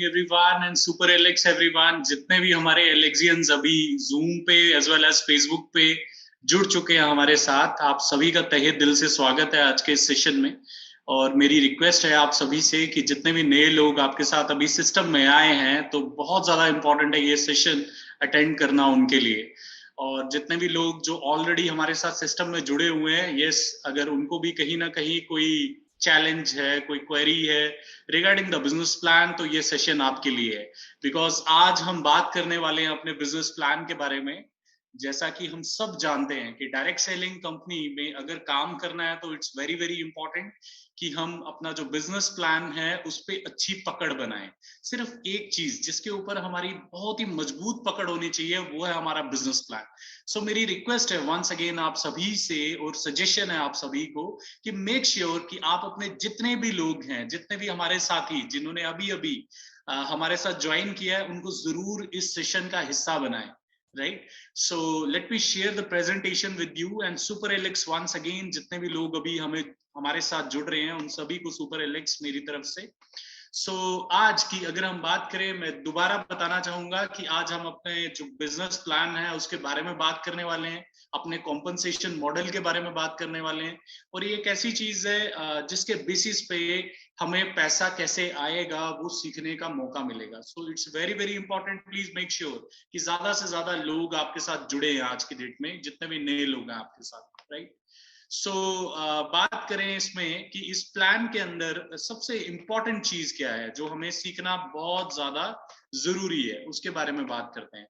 Everyone and super Alex everyone. जितने भी हमारे एलेक्सियंस अभी जूम पे एज वेल एज फेसबुक पे जुड़ चुके हैं हमारे साथ, आप सभी का तहे दिल से स्वागत है आज के इस सेशन में। और मेरी रिक्वेस्ट है आप सभी से कि जितने भी नए लोग आपके साथ अभी सिस्टम में आए हैं तो बहुत ज्यादा इंपॉर्टेंट है ये सेशन अटेंड करना उनके लिए। और जितने भी लोग जो ऑलरेडी हमारे साथ सिस्टम में जुड़े हुए हैं, यस, अगर उनको भी कहीं ना कहीं कोई चैलेंज है, कोई क्वेरी है रिगार्डिंग द बिजनेस प्लान, तो ये सेशन आपके लिए है। बिकॉज आज हम बात करने वाले हैं अपने बिजनेस प्लान के बारे में। जैसा कि हम सब जानते हैं कि डायरेक्ट सेलिंग कंपनी में अगर काम करना है तो इट्स वेरी वेरी इंपॉर्टेंट कि हम अपना जो बिजनेस प्लान है उस पर अच्छी पकड़ बनाएं। सिर्फ एक चीज जिसके ऊपर हमारी बहुत ही मजबूत पकड़ होनी चाहिए वो है हमारा बिजनेस प्लान। सो मेरी रिक्वेस्ट है वंस अगेन आप सभी से और सजेशन है आप सभी को कि मेक श्योर कि आप अपने जितने भी लोग हैं, जितने भी हमारे साथी जिन्होंने अभी अभी हमारे साथ ज्वाइन किया है, उनको जरूर इस सेशन का हिस्सा बनाएं। Right, so let me share the presentation with you and Super Alex once again। जितने भी लोग अभी हमारे साथ जुड़ रहे हैं उन सभी को सुपर एलेक्स मेरी तरफ से। आज की अगर हम बात करें, मैं दोबारा बताना चाहूंगा कि आज हम अपने जो बिजनेस प्लान है उसके बारे में बात करने वाले हैं, अपने कॉम्पनसेशन मॉडल के बारे में बात करने वाले हैं। और ये एक ऐसी चीज है जिसके बेसिस पे हमें पैसा कैसे आएगा वो सीखने का मौका मिलेगा। So it's very very important, please make sure कि ज्यादा से ज्यादा लोग आपके साथ जुड़े हैं आज की डेट में, जितने भी नए लोग हैं आपके साथ। राइट, बात करें इसमें कि इस प्लान के अंदर सबसे इंपॉर्टेंट चीज क्या है जो हमें सीखना बहुत ज्यादा जरूरी है, उसके बारे में बात करते हैं।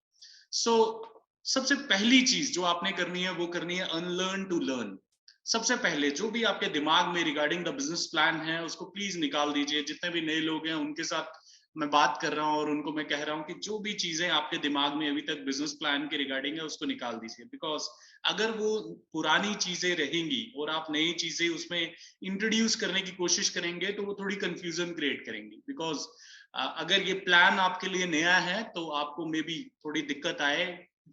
सबसे पहली चीज जो आपने करनी है वो करनी है अनलर्न टू लर्न। सबसे पहले जो भी आपके दिमाग में रिगार्डिंग द बिजनेस प्लान है उसको प्लीज निकाल दीजिए। जितने भी नए लोग हैं उनके साथ मैं बात कर रहा हूं और उनको मैं कह रहा हूं कि जो भी चीजें आपके दिमाग में अभी तक बिजनेस प्लान के रिगार्डिंग है उसको निकाल दीजिए। बिकॉज अगर वो पुरानी चीजें रहेंगी और आप नई चीजें उसमें इंट्रोड्यूस करने की कोशिश करेंगे तो वो थोड़ी कंफ्यूजन क्रिएट करेंगी। बिकॉज अगर ये प्लान आपके लिए नया है तो आपको मे बी थोड़ी दिक्कत आए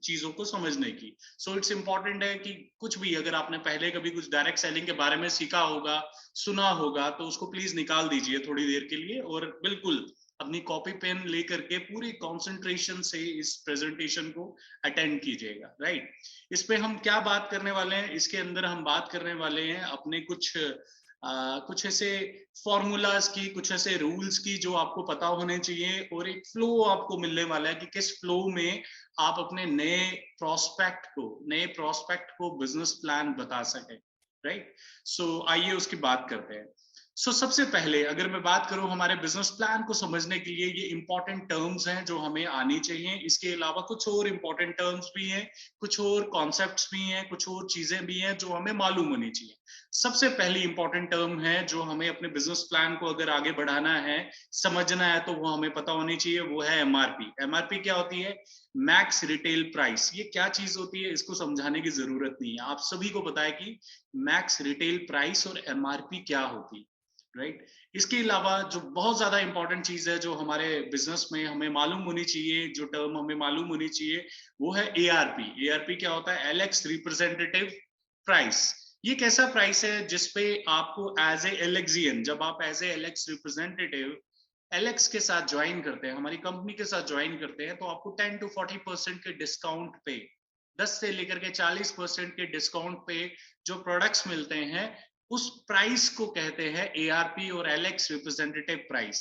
चीजों को समझने की। सो इट्स इंपॉर्टेंट है कि कुछ भी अगर आपने पहले कभी कुछ डायरेक्ट सेलिंग के बारे में सीखा होगा, सुना होगा, तो उसको प्लीज निकाल दीजिए थोड़ी देर के लिए और बिल्कुल अपनी कॉपी पेन लेकर के पूरी कंसंट्रेशन से इस प्रेजेंटेशन को अटेंड कीजिएगा। राइट, इस पे हम क्या बात करने वाले हैं, इसके अंदर हम बात करने वाले हैं अपने कुछ ऐसे फॉर्मूलाज की, कुछ ऐसे रूल्स की जो आपको पता होने चाहिए, और एक फ्लो आपको मिलने वाला है कि किस फ्लो में आप अपने नए प्रोस्पेक्ट को बिजनेस प्लान बता सके। राइट, आइए उसकी बात करते हैं। सबसे पहले अगर मैं बात करूं हमारे बिजनेस प्लान को समझने के लिए ये इंपॉर्टेंट टर्म्स हैं जो हमें आनी चाहिए। इसके अलावा कुछ और इंपॉर्टेंट टर्म्स भी हैं, कुछ और कॉन्सेप्ट्स भी हैं, कुछ और चीजें भी हैं जो हमें मालूम होनी चाहिए। सबसे पहली इंपॉर्टेंट टर्म है जो हमें अपने बिजनेस प्लान को अगर आगे बढ़ाना है, समझना है, तो वो हमें पता होनी चाहिए, वो है एमआरपी। एमआरपी क्या होती है? Max retail price. ये क्या चीज होती है इसको समझाने की जरूरत नहीं है, आप सभी को पता है कि मैक्स रिटेल प्राइस और एमआरपी क्या होती है। राइट, इसके अलावा जो बहुत ज्यादा इंपॉर्टेंट चीज है जो हमारे बिजनेस में हमें मालूम होनी चाहिए, जो टर्म हमें मालूम होनी चाहिए, वो है एआरपी। एआरपी क्या होता है? Alex representative price. ये कैसा प्राइस है जिसपे आपको एज ए एलेक्सियन, जब आप as a Alex representative Alex के साथ ज्वाइन करते हैं, हमारी कंपनी के साथ ज्वाइन करते हैं, तो आपको 10 to 40% के डिस्काउंट पे, 10 से लेकर के 40% के डिस्काउंट पे जो प्रोडक्ट्स मिलते हैं उस प्राइस को कहते हैं एआरपी और एलेक्स रिप्रेजेंटेटिव प्राइस।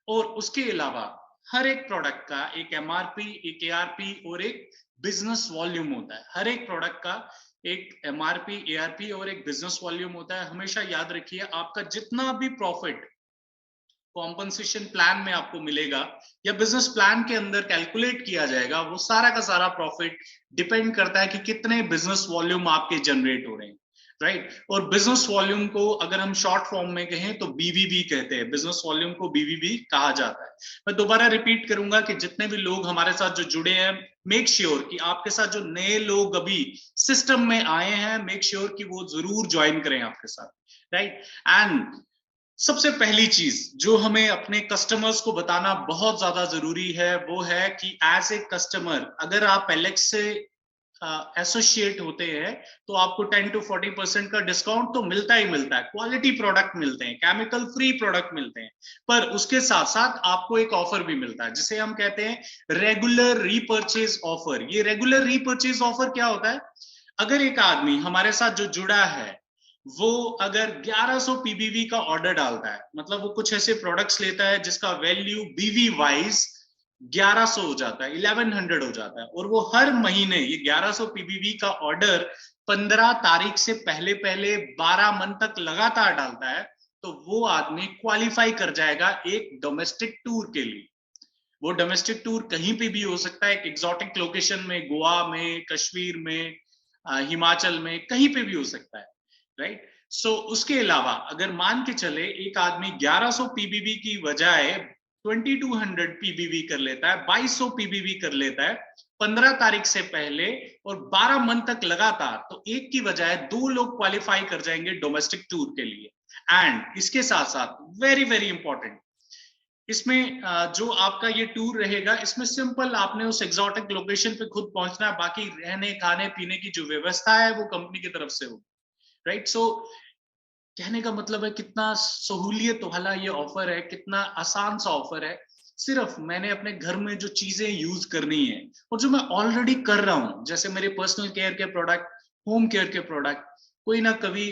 और उसके अलावा हर एक प्रोडक्ट का एक एमआरपी, एक एआरपी और एक बिजनेस वॉल्यूम होता है। हर एक प्रोडक्ट का एक एमआरपी, एआरपी और एक बिजनेस वॉल्यूम होता है। हमेशा याद रखिए, आपका जितना भी प्रॉफिट कॉम्पनसेशन प्लान में आपको मिलेगा या बिजनेस प्लान के अंदर कैलकुलेट किया जाएगा, वो सारा का सारा प्रॉफिट डिपेंड करता है कि कितने बिजनेस वॉल्यूम आपके जनरेट हो रहे हैं। राइट, और बिजनेस वॉल्यूम को अगर हम शॉर्ट फॉर्म में कहें तो बीवीबी कहते हैं। बिजनेस वॉल्यूम को बीवीबी कहा जाता है। मैं दोबारा रिपीट करूंगा कि जितने भी लोग हमारे साथ जो जुड़े हैं, मेक श्योर कि आपके साथ जो नए लोग अभी सिस्टम में आए हैं, मेक श्योर कि वो जरूर ज्वाइन करें आपके साथ। राइट, एंड सबसे पहली चीज जो हमें अपने कस्टमर्स को बताना बहुत ज्यादा जरूरी है वो है कि एज ए कस्टमर, अगर आप एलेक्स से एसोसिएट होते हैं तो आपको 10 to 40% का डिस्काउंट तो मिलता ही मिलता है। क्वालिटी प्रोडक्ट मिलते हैं, केमिकल फ्री प्रोडक्ट मिलते हैं, पर उसके साथ साथ आपको एक ऑफर भी मिलता है जिसे हम कहते हैं रेगुलर रीपर्चेज ऑफर। ये रेगुलर रीपर्चेज ऑफर क्या होता है? अगर एक आदमी हमारे साथ जो जुड़ा है वो अगर 1100 पीबीवी का ऑर्डर डालता है, मतलब वो कुछ ऐसे प्रोडक्ट्स लेता है जिसका वैल्यू बीवी वाइज 1100 हो जाता है, 1100 हो जाता है, और वो हर महीने ये 1100 पीबीवी का ऑर्डर 15 तारीख से पहले पहले 12 मंथ तक लगातार डालता है, तो वो आदमी क्वालिफाई कर जाएगा एक डोमेस्टिक टूर के लिए। वो डोमेस्टिक टूर कहीं पे भी हो सकता है, एक एग्जॉटिक लोकेशन में, गोवा में, कश्मीर में, हिमाचल में, कहीं पे भी हो सकता है, राइट। सो उसके अलावा अगर मान के चले एक आदमी 1100 पीबीवी की बजाय 2200 पीबीवी कर लेता है, 2200 पीबीवी कर लेता है 15 तारीख से पहले और 12 मंथ तक लगातार, तो एक की बजाय 2 लोग क्वालिफाई कर जाएंगे डोमेस्टिक टूर के लिए। एंड इसके साथ साथ वेरी वेरी इंपॉर्टेंट, इसमें जो आपका ये टूर रहेगा, इसमें सिंपल आपने उस एग्जॉटिक लोकेशन पे खुद पहुंचना है, बाकी रहने खाने पीने की जो व्यवस्था है वो कंपनी की तरफ से होगी, राइट। सो कहने का मतलब है कितना सहूलियत वाला ये ऑफर है, कितना आसान सा ऑफर है। सिर्फ मैंने अपने घर में जो चीजें यूज करनी है और जो मैं ऑलरेडी कर रहा हूं, जैसे मेरे पर्सनल केयर के प्रोडक्ट, होम केयर के प्रोडक्ट, कोई ना कभी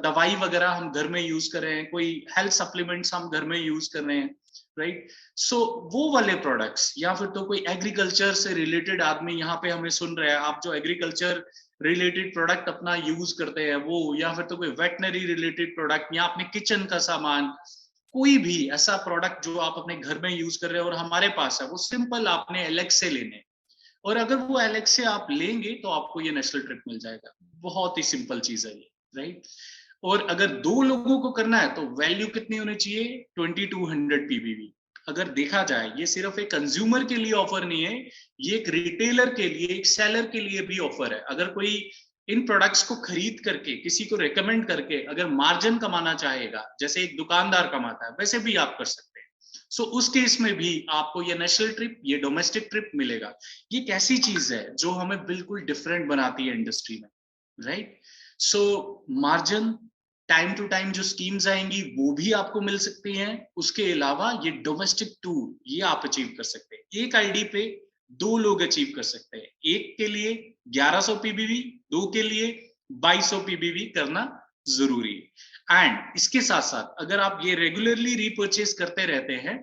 दवाई वगैरह हम घर में यूज कर रहे हैं, कोई हेल्थ सप्लीमेंट्स हम घर में यूज कर रहे हैं, राइट। सो वो वाले प्रोडक्ट्स, या फिर तो कोई एग्रीकल्चर से रिलेटेड आदमी यहाँ पे हमें सुन रहे हैं, आप जो एग्रीकल्चर रिलेटेड प्रोडक्ट अपना यूज करते हैं वो, या फिर तो कोई वेटनरी रिलेटेड प्रोडक्ट, या अपने किचन का सामान, कोई भी ऐसा प्रोडक्ट जो आप अपने घर में यूज कर रहे हैं और हमारे पास है, वो सिंपल आपने एलेक्स से लेने, और अगर वो एलेक्स से आप लेंगे तो आपको ये नेशनल ट्रिप मिल जाएगा। बहुत ही सिंपल चीज है ये, राइट। और अगर 2 लोगों को करना है तो वैल्यू कितनी होनी चाहिए? 2200 पीबीवी। अगर देखा जाए ये सिर्फ एक कंज्यूमर के लिए ऑफर नहीं है, ये एक रिटेलर के लिए, एक सेलर के लिए भी ऑफर है। अगर कोई इन प्रोडक्ट्स को खरीद करके किसी को रेकमेंड करके अगर मार्जिन कमाना चाहेगा, जैसे एक दुकानदार कमाता है, वैसे भी आप कर सकते हैं। सो उस केस में भी आपको ये नेशनल ट्रिप, ये डोमेस्टिक ट्रिप मिलेगा। ये कैसी चीज है जो हमें बिल्कुल डिफरेंट बनाती है इंडस्ट्री में, right. So margin, time to time जो स्कीम्स आएंगी वो भी आपको मिल सकती हैं। उसके अलावा ये डोमेस्टिक टूर ये आप अचीव कर सकते हैं। एक आईडी पे 2 लोग अचीव कर सकते हैं। एक के लिए 1100 पीबीवी, 2 के लिए 2200 पीबीवी करना जरूरी है। एंड इसके साथ साथ अगर आप ये रेगुलरली रीपर्चेज करते रहते हैं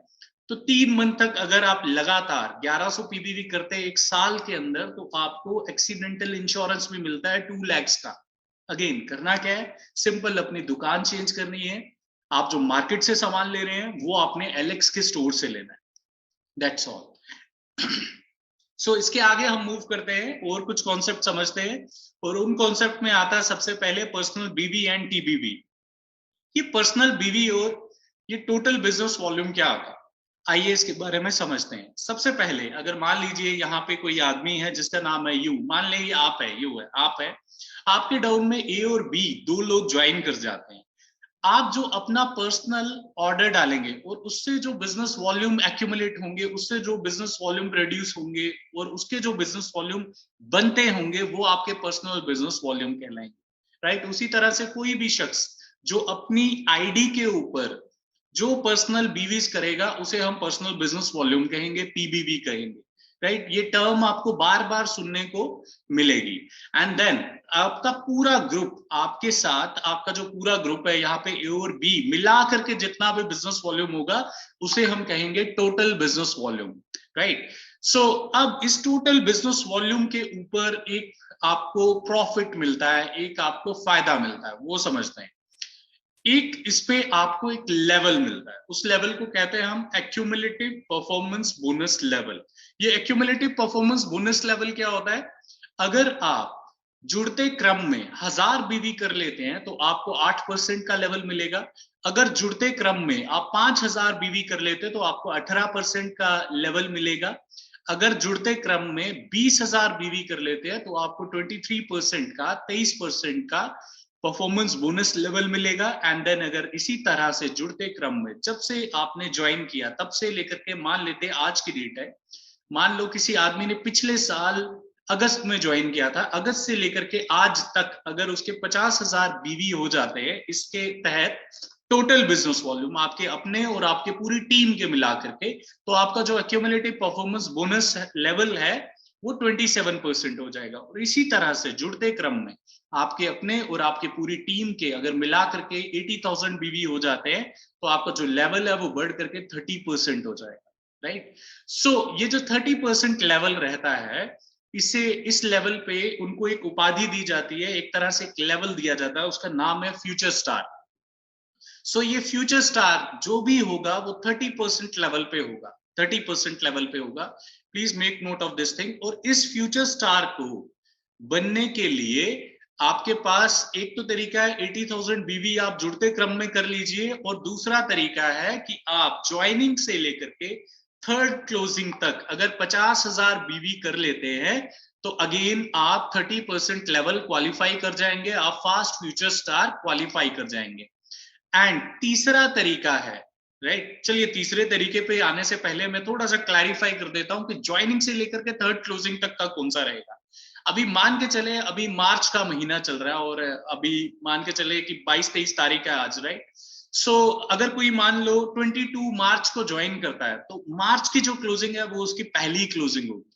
तो 3 मंथ तक अगर आप लगातार 1100 पीबीवी करते हैं एक साल के अंदर, तो आपको एक्सीडेंटल इंश्योरेंस भी मिलता है 2 लाख का। अगेन करना क्या है? सिंपल अपनी दुकान चेंज करनी है, आप जो मार्केट से सामान ले रहे हैं वो आपने एलेक्स के स्टोर से लेना है, दैट्स ऑल। सो इसके आगे हम मूव करते हैं और कुछ कॉन्सेप्ट समझते हैं, और उन कॉन्सेप्ट में आता है सबसे पहले पर्सनल बीवी एंड टीबीवी। ये पर्सनल बीवी और ये टोटल बिजनेस वॉल्यूम क्या होता है, आइए इसके बारे में समझते हैं। सबसे पहले अगर मान लीजिए यहाँ पे कोई आदमी है जिसका नाम है यू, मान लें ये आप है, यू है, आप है, आपके डाउन में ए और बी 2 लोग ज्वाइन कर जाते हैं। आप जो अपना पर्सनल ऑर्डर डालेंगे और उससे जो बिजनेस वॉल्यूम एक्यूमुलेट होंगे, उससे जो बिजनेस वॉल्यूम प्रोड्यूस होंगे और उसके जो बिजनेस वॉल्यूम बनते होंगे, वो आपके पर्सनल बिजनेस वॉल्यूम कहलाएंगे, राइट। उसी तरह से कोई भी शख्स जो अपनी आईडी के ऊपर जो पर्सनल बीवीज करेगा उसे हम पर्सनल बिजनेस वॉल्यूम कहेंगे, पीबीवी कहेंगे, राइट। ये टर्म आपको बार बार सुनने को मिलेगी। एंड देन आपका पूरा ग्रुप, आपके साथ आपका जो पूरा ग्रुप है यहाँ पे ए और बी मिला करके जितना भी बिजनेस वॉल्यूम होगा उसे हम कहेंगे टोटल बिजनेस वॉल्यूम, राइट। सो अब इस टोटल बिजनेस वॉल्यूम के ऊपर एक आपको प्रॉफिट मिलता है, एक आपको फायदा मिलता है, वो समझते हैं। एक इस पे आपको एक लेवल मिलता है, उस लेवल को कहते हैं हम एक्यूमुलेटिव परफॉर्मेंस बोनस लेवल। ये एक्यूमुलेटिव परफॉर्मेंस बोनस लेवल क्या होता है? अगर आप जुड़ते क्रम में 1000 बीवी कर लेते हैं तो आपको 8% का लेवल मिलेगा। अगर जुड़ते क्रम में आप 5000 बीवी कर लेते हैं तो आपको 18% का लेवल मिलेगा। अगर जुड़ते क्रम में 20000 बीवी कर लेते हैं तो आपको 23% का, 23% का परफॉर्मेंस बोनस लेवल मिलेगा। एंड देन अगर इसी तरह से जुड़ते क्रम में जब से आपने ज्वाइन किया तब से लेकर के, मान लेते आज की डेट है, मान लो किसी आदमी ने पिछले साल अगस्त में ज्वाइन किया था, अगस्त से लेकर के आज तक अगर उसके 50,000 बीवी हो जाते हैं इसके तहत, टोटल बिजनेस वॉल्यूम आपके अपने और आपके पूरी टीम के मिला करके, तो आपका जो एक्यूमुलेटिव परफॉर्मेंस बोनस लेवल है वो 27% हो जाएगा। और इसी तरह से जुड़ते क्रम में आपके अपने और आपके पूरी टीम के अगर मिला करके 80,000 बीवी हो जाते हैं तो आपका जो लेवल है वो बढ़ करके 30% हो जाएगा, राइट। सो ये जो 30% लेवल रहता है, इसे इस लेवल पे उनको एक उपाधि दी जाती है, एक तरह से एक लेवल दिया जाता है, उसका नाम है फ्यूचर स्टार। सो ये फ्यूचर स्टार जो भी होगा वो 30% लेवल पे होगा, 30% लेवल पे होगा। Please make note of this thing. और इस फ्यूचर स्टार को बनने के लिए आपके पास एक तो तरीका है 80,000 बीवी आप जुड़ते क्रम में कर लीजिए, और दूसरा तरीका है कि आप ज्वाइनिंग से लेकर के थर्ड क्लोजिंग तक अगर 50,000 बीवी कर लेते हैं तो अगेन आप 30% लेवल क्वालिफाई कर जाएंगे, आप फास्ट फ्यूचर स्टार क्वालिफाई कर जाएंगे। एंड तीसरा तरीका है, राइट। चलिए तीसरे तरीके पे आने से पहले मैं थोड़ा सा क्लैरिफाई कर देता हूं कि ज्वाइनिंग से लेकर के थर्ड क्लोजिंग तक का कौन सा रहेगा। अभी मान के चले अभी मार्च का महीना चल रहा है और अभी मान के चले कि 22-23 तारीख है आज, राइट। सो अगर कोई मान लो 22 मार्च को ज्वाइन करता है तो मार्च की जो क्लोजिंग है वो उसकी पहली क्लोजिंग होगी।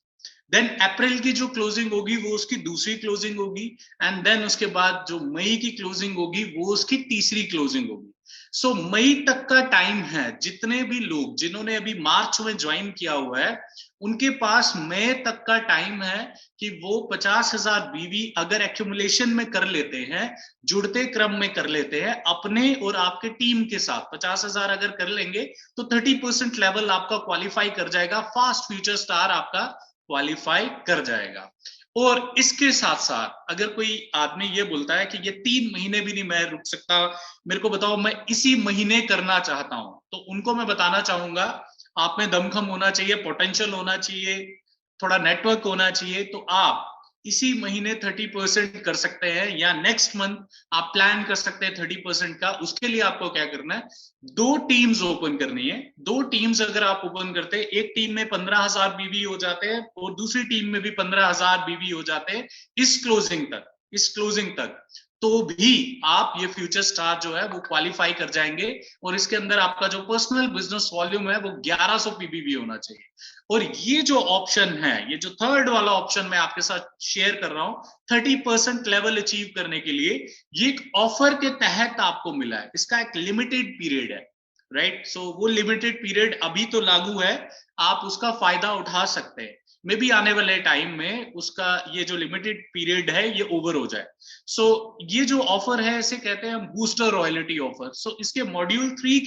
देन अप्रैल की जो क्लोजिंग होगी वो उसकी दूसरी क्लोजिंग होगी, एंड देन उसके बाद जो मई की क्लोजिंग होगी वो उसकी तीसरी क्लोजिंग होगी। सो मई तक का टाइम है, जितने भी लोग जिन्होंने अभी मार्च में ज्वाइन किया हुआ है उनके पास मई तक का टाइम है कि वो 50,000 बीवी अगर एक्यूमुलेशन में कर लेते हैं, जुड़ते क्रम में कर लेते हैं अपने और आपके टीम के साथ, 50,000 अगर कर लेंगे तो 30% लेवल आपका क्वालिफाई कर जाएगा, फास्ट फ्यूचर स्टार आपका क्वालिफाई कर जाएगा। और इसके साथ साथ अगर कोई आदमी ये बोलता है कि ये 3 महीने भी नहीं मैं रुक सकता, मेरे को बताओ मैं इसी महीने करना चाहता हूं, तो उनको मैं बताना चाहूंगा आप में दमखम होना चाहिए, पोटेंशियल होना चाहिए, थोड़ा नेटवर्क होना चाहिए, तो आप इसी महीने 30% कर सकते हैं या नेक्स्ट मंथ आप प्लान कर सकते हैं 30% का। उसके लिए आपको क्या करना है, 2 टीम्स ओपन करनी है। 2 टीम्स अगर आप ओपन करते हैं, एक टीम में 15,000 बीवी हो जाते हैं और दूसरी टीम में भी 15,000 बीवी हो जाते हैं इस क्लोजिंग तक, तो भी आप ये फ्यूचर स्टार जो है वो क्वालिफाई कर जाएंगे। और इसके अंदर आपका जो पर्सनल बिजनेस वॉल्यूम है वो 1100 पीबीवी होना चाहिए। और ये जो ऑप्शन है, ये जो थर्ड वाला ऑप्शन मैं आपके साथ शेयर कर रहा हूं 30% लेवल अचीव करने के लिए, ये एक ऑफर के तहत आपको मिला है, इसका एक लिमिटेड पीरियड है, राइट। सो वो लिमिटेड पीरियड अभी तो लागू है, आप उसका फायदा उठा सकते हैं, मे बी आने वाले टाइम में उसका ये जो लिमिटेड पीरियड है ये ओवर हो जाए। सो ये जो ऑफर है इसे कहते हैं बूस्टर रॉयल्टी ऑफर। सो इसके मॉड्यूल 3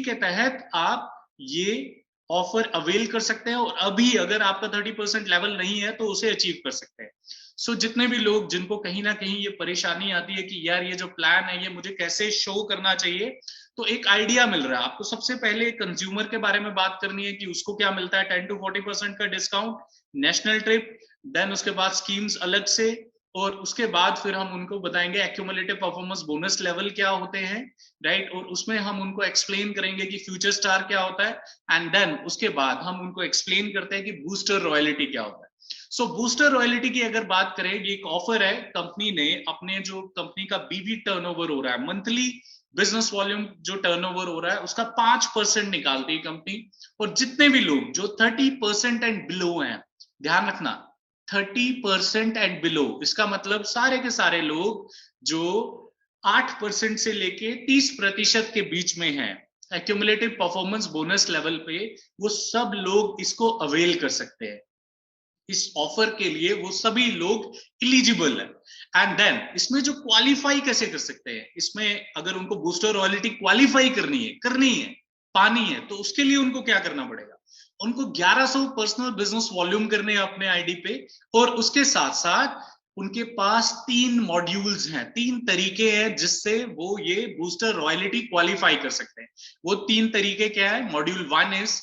के तहत आप ये ऑफर अवेल कर सकते हैं, और अभी अगर आपका 30% लेवल नहीं है तो उसे अचीव कर सकते हैं। सो जितने भी लोग जिनको कहीं ना कहीं ये परेशानी आती है कि यार ये जो प्लान है ये मुझे कैसे शो करना चाहिए, तो एक आइडिया मिल रहा है आपको। सबसे पहले कंज्यूमर के बारे में बात करनी है कि उसको क्या मिलता है, 10 to 40% का डिस्काउंट, नेशनल ट्रिप, देन उसके बाद स्कीम्स अलग से, और उसके बाद फिर हम उनको बताएंगे एक्यूमुलेटिव परफॉर्मेंस बोनस लेवल क्या होते हैं, राइट। और उसमें हम उनको एक्सप्लेन करेंगे कि फ्यूचर स्टार क्या होता है, एंड देन उसके बाद हम उनको एक्सप्लेन करते हैं कि बूस्टर रॉयल्टी क्या होता है। सो बूस्टर रॉयल्टी की अगर बात करें, ये एक ऑफर है, कंपनी ने अपने जो कंपनी का बीवी टर्नओवर हो रहा है, मंथली बिजनेस वॉल्यूम जो टर्नओवर हो रहा है उसका 5% निकालती है कंपनी। और जितने भी लोग जो 30% एंड बिलो हैं, ध्यान रखना 30% एंड बिलो, इसका मतलब सारे के सारे लोग जो 8% से लेके 30% के बीच में हैं एक्यूमुलेटिव परफॉर्मेंस बोनस लेवल पे, वो सब लोग इसको अवेल कर सकते हैं। इस ऑफर के लिए वो सभी लोग एलिजिबल है। एंड देन इसमें जो क्वालिफाई कैसे कर सकते हैं, इसमें अगर उनको बूस्टर रॉयल्टी क्वालिफाई करनी है, पानी है, तो उसके लिए उनको क्या करना पड़ेगा, उनको 1100 पर्सनल बिजनेस वॉल्यूम करने हैं अपने आईडी पे, और उसके साथ साथ उनके पास 3 मॉड्यूल्स हैं, 3 तरीके हैं जिससे वो ये बूस्टर रॉयल्टी क्वालिफाई कर सकते हैं। वो 3 तरीके क्या है, मॉड्यूल 1 इज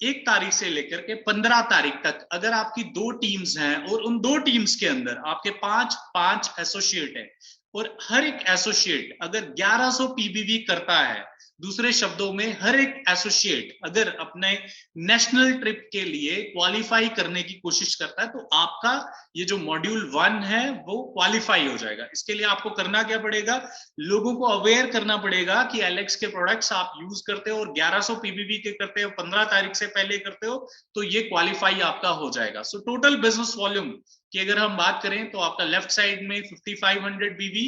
1 तारीख से लेकर के 15 तारीख तक अगर आपकी 2 टीम्स हैं और उन 2 टीम्स के अंदर आपके 5 एसोसिएट हैं, और हर एक एसोसिएट अगर 1100 पीबीवी करता है दूसरे शब्दों में हर एक एसोसिएट अगर अपने नेशनल ट्रिप के लिए क्वालिफाई करने की कोशिश करता है तो आपका ये जो मॉड्यूल 1 है वो क्वालिफाई हो जाएगा। इसके लिए आपको करना क्या पड़ेगा, लोगों को अवेयर करना पड़ेगा कि एलेक्स के प्रोडक्ट्स आप यूज करते हो और 1100 पीबीवी के करते हो, 15 तारीख से पहले करते हो, तो ये क्वालिफाई आपका हो जाएगा। सो टोटल बिजनेस वॉल्यूम की अगर हम बात करें तो आपका लेफ्ट साइड में 5500 बीवी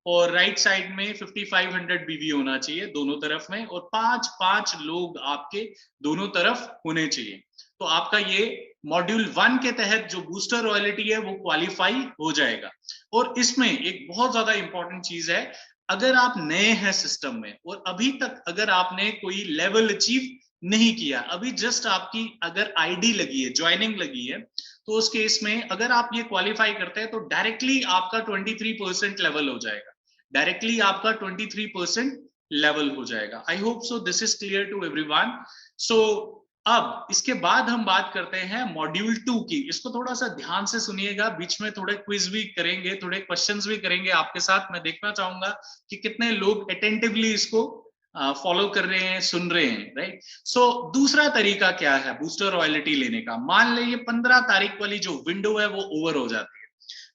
और राइट साइड में 5500 बीवी होना चाहिए दोनों तरफ में, और 5-5 लोग आपके दोनों तरफ होने चाहिए। तो आपका ये मॉड्यूल 1 के तहत जो बूस्टर रॉयल्टी है वो क्वालिफाई हो जाएगा। और इसमें एक बहुत ज्यादा इंपॉर्टेंट चीज है, अगर आप नए हैं सिस्टम में और अभी तक अगर आपने कोई लेवल अचीव नहीं किया, अभी जस्ट आपकी अगर आईडी लगी है, ज्वाइनिंग लगी है, तो उस केस में अगर आप ये क्वालिफाई करते हैं तो डायरेक्टली आपका 23% लेवल हो जाएगा, डायरेक्टली आपका 23% लेवल हो जाएगा। I hope so this is clear to everyone. So अब इसके बाद हम बात करते हैं मॉड्यूल 2 की। इसको थोड़ा सा ध्यान से सुनिएगा, बीच में थोड़े क्विज भी करेंगे, थोड़े क्वेश्चंस भी करेंगे आपके साथ। मैं देखना चाहूंगा कि कितने लोग अटेंटिवली इसको फॉलो कर रहे हैं, सुन रहे हैं, राइट। सो दूसरा तरीका क्या है बूस्टर रॉयल्टी लेने का। मान लीजिए 15 तारीख वाली जो विंडो है वो ओवर हो जाती है,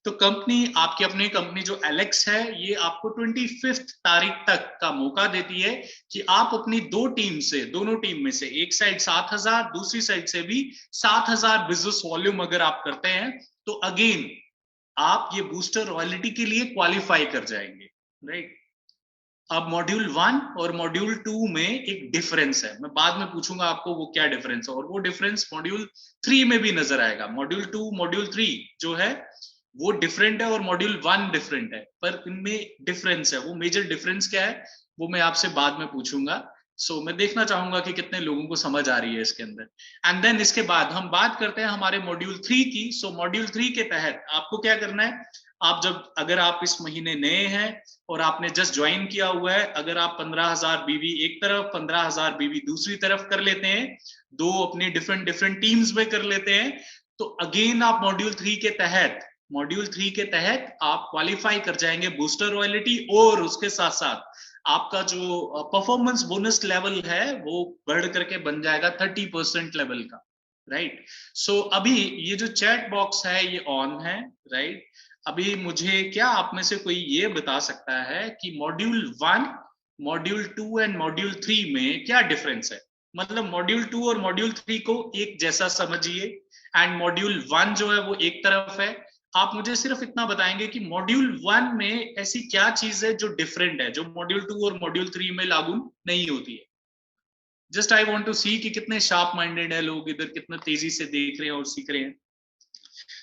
तो कंपनी आपकी अपनी कंपनी जो एलेक्स है ये आपको 25 तारीख तक का मौका देती है कि आप अपनी दो टीम से, दोनों टीम में से एक साइड 7000, दूसरी साइड से भी 7000 बिजनेस वॉल्यूम अगर आप करते हैं तो अगेन आप ये बूस्टर रॉयल्टी के लिए क्वालिफाई कर जाएंगे, राइट। अब मॉड्यूल 1 और मॉड्यूल 2 में एक डिफरेंस है, मैं बाद में पूछूंगा आपको वो क्या डिफरेंस है, और वो डिफरेंस मॉड्यूल 3 में भी नजर आएगा। मॉड्यूल 2 मॉड्यूल 3 जो है वो डिफरेंट है और मॉड्यूल 1 डिफरेंट है, पर इनमें डिफरेंस है। वो मेजर डिफरेंस क्या है वो मैं आपसे बाद में पूछूंगा। सो मैं देखना चाहूंगा कि कितने लोगों को समझ आ रही है इसके अंदर। एंड देन इसके बाद हम बात करते हैं हमारे मॉड्यूल 3 की। सो मॉड्यूल 3 के तहत आपको क्या करना है, आप जब अगर आप इस महीने नए हैं और आपने जस्ट ज्वाइन किया हुआ है, अगर आप 15,000 बीवी एक तरफ 15,000 बीवी दूसरी तरफ कर लेते हैं, दो अपनी डिफरेंट टीम्स में कर लेते हैं, तो अगेन आप मॉड्यूल 3 के तहत आप क्वालिफाई कर जाएंगे बूस्टर रॉयल्टी, और उसके साथ साथ आपका जो परफॉर्मेंस बोनस लेवल है वो बढ़ करके बन जाएगा 30% लेवल का, राइट। सो अभी ये जो चैट बॉक्स है ये ऑन है, राइट। अभी मुझे क्या आप में से कोई ये बता सकता है कि मॉड्यूल 1, मॉड्यूल 2 एंड मॉड्यूल 3 में क्या डिफरेंस है। मतलब मॉड्यूल 2 और मॉड्यूल 3 को एक जैसा समझिए, एंड मॉड्यूल 1 जो है वो एक तरफ है। आप मुझे सिर्फ इतना बताएंगे कि मॉड्यूल 1 में ऐसी क्या चीज है जो डिफरेंट है, जो मॉड्यूल 2 और मॉड्यूल 3 में लागू नहीं होती है। जस्ट आई वांट टू सी कि कितने शार्प माइंडेड है लोग इधर, कितना तेजी से देख रहे हैं और सीख रहे हैं।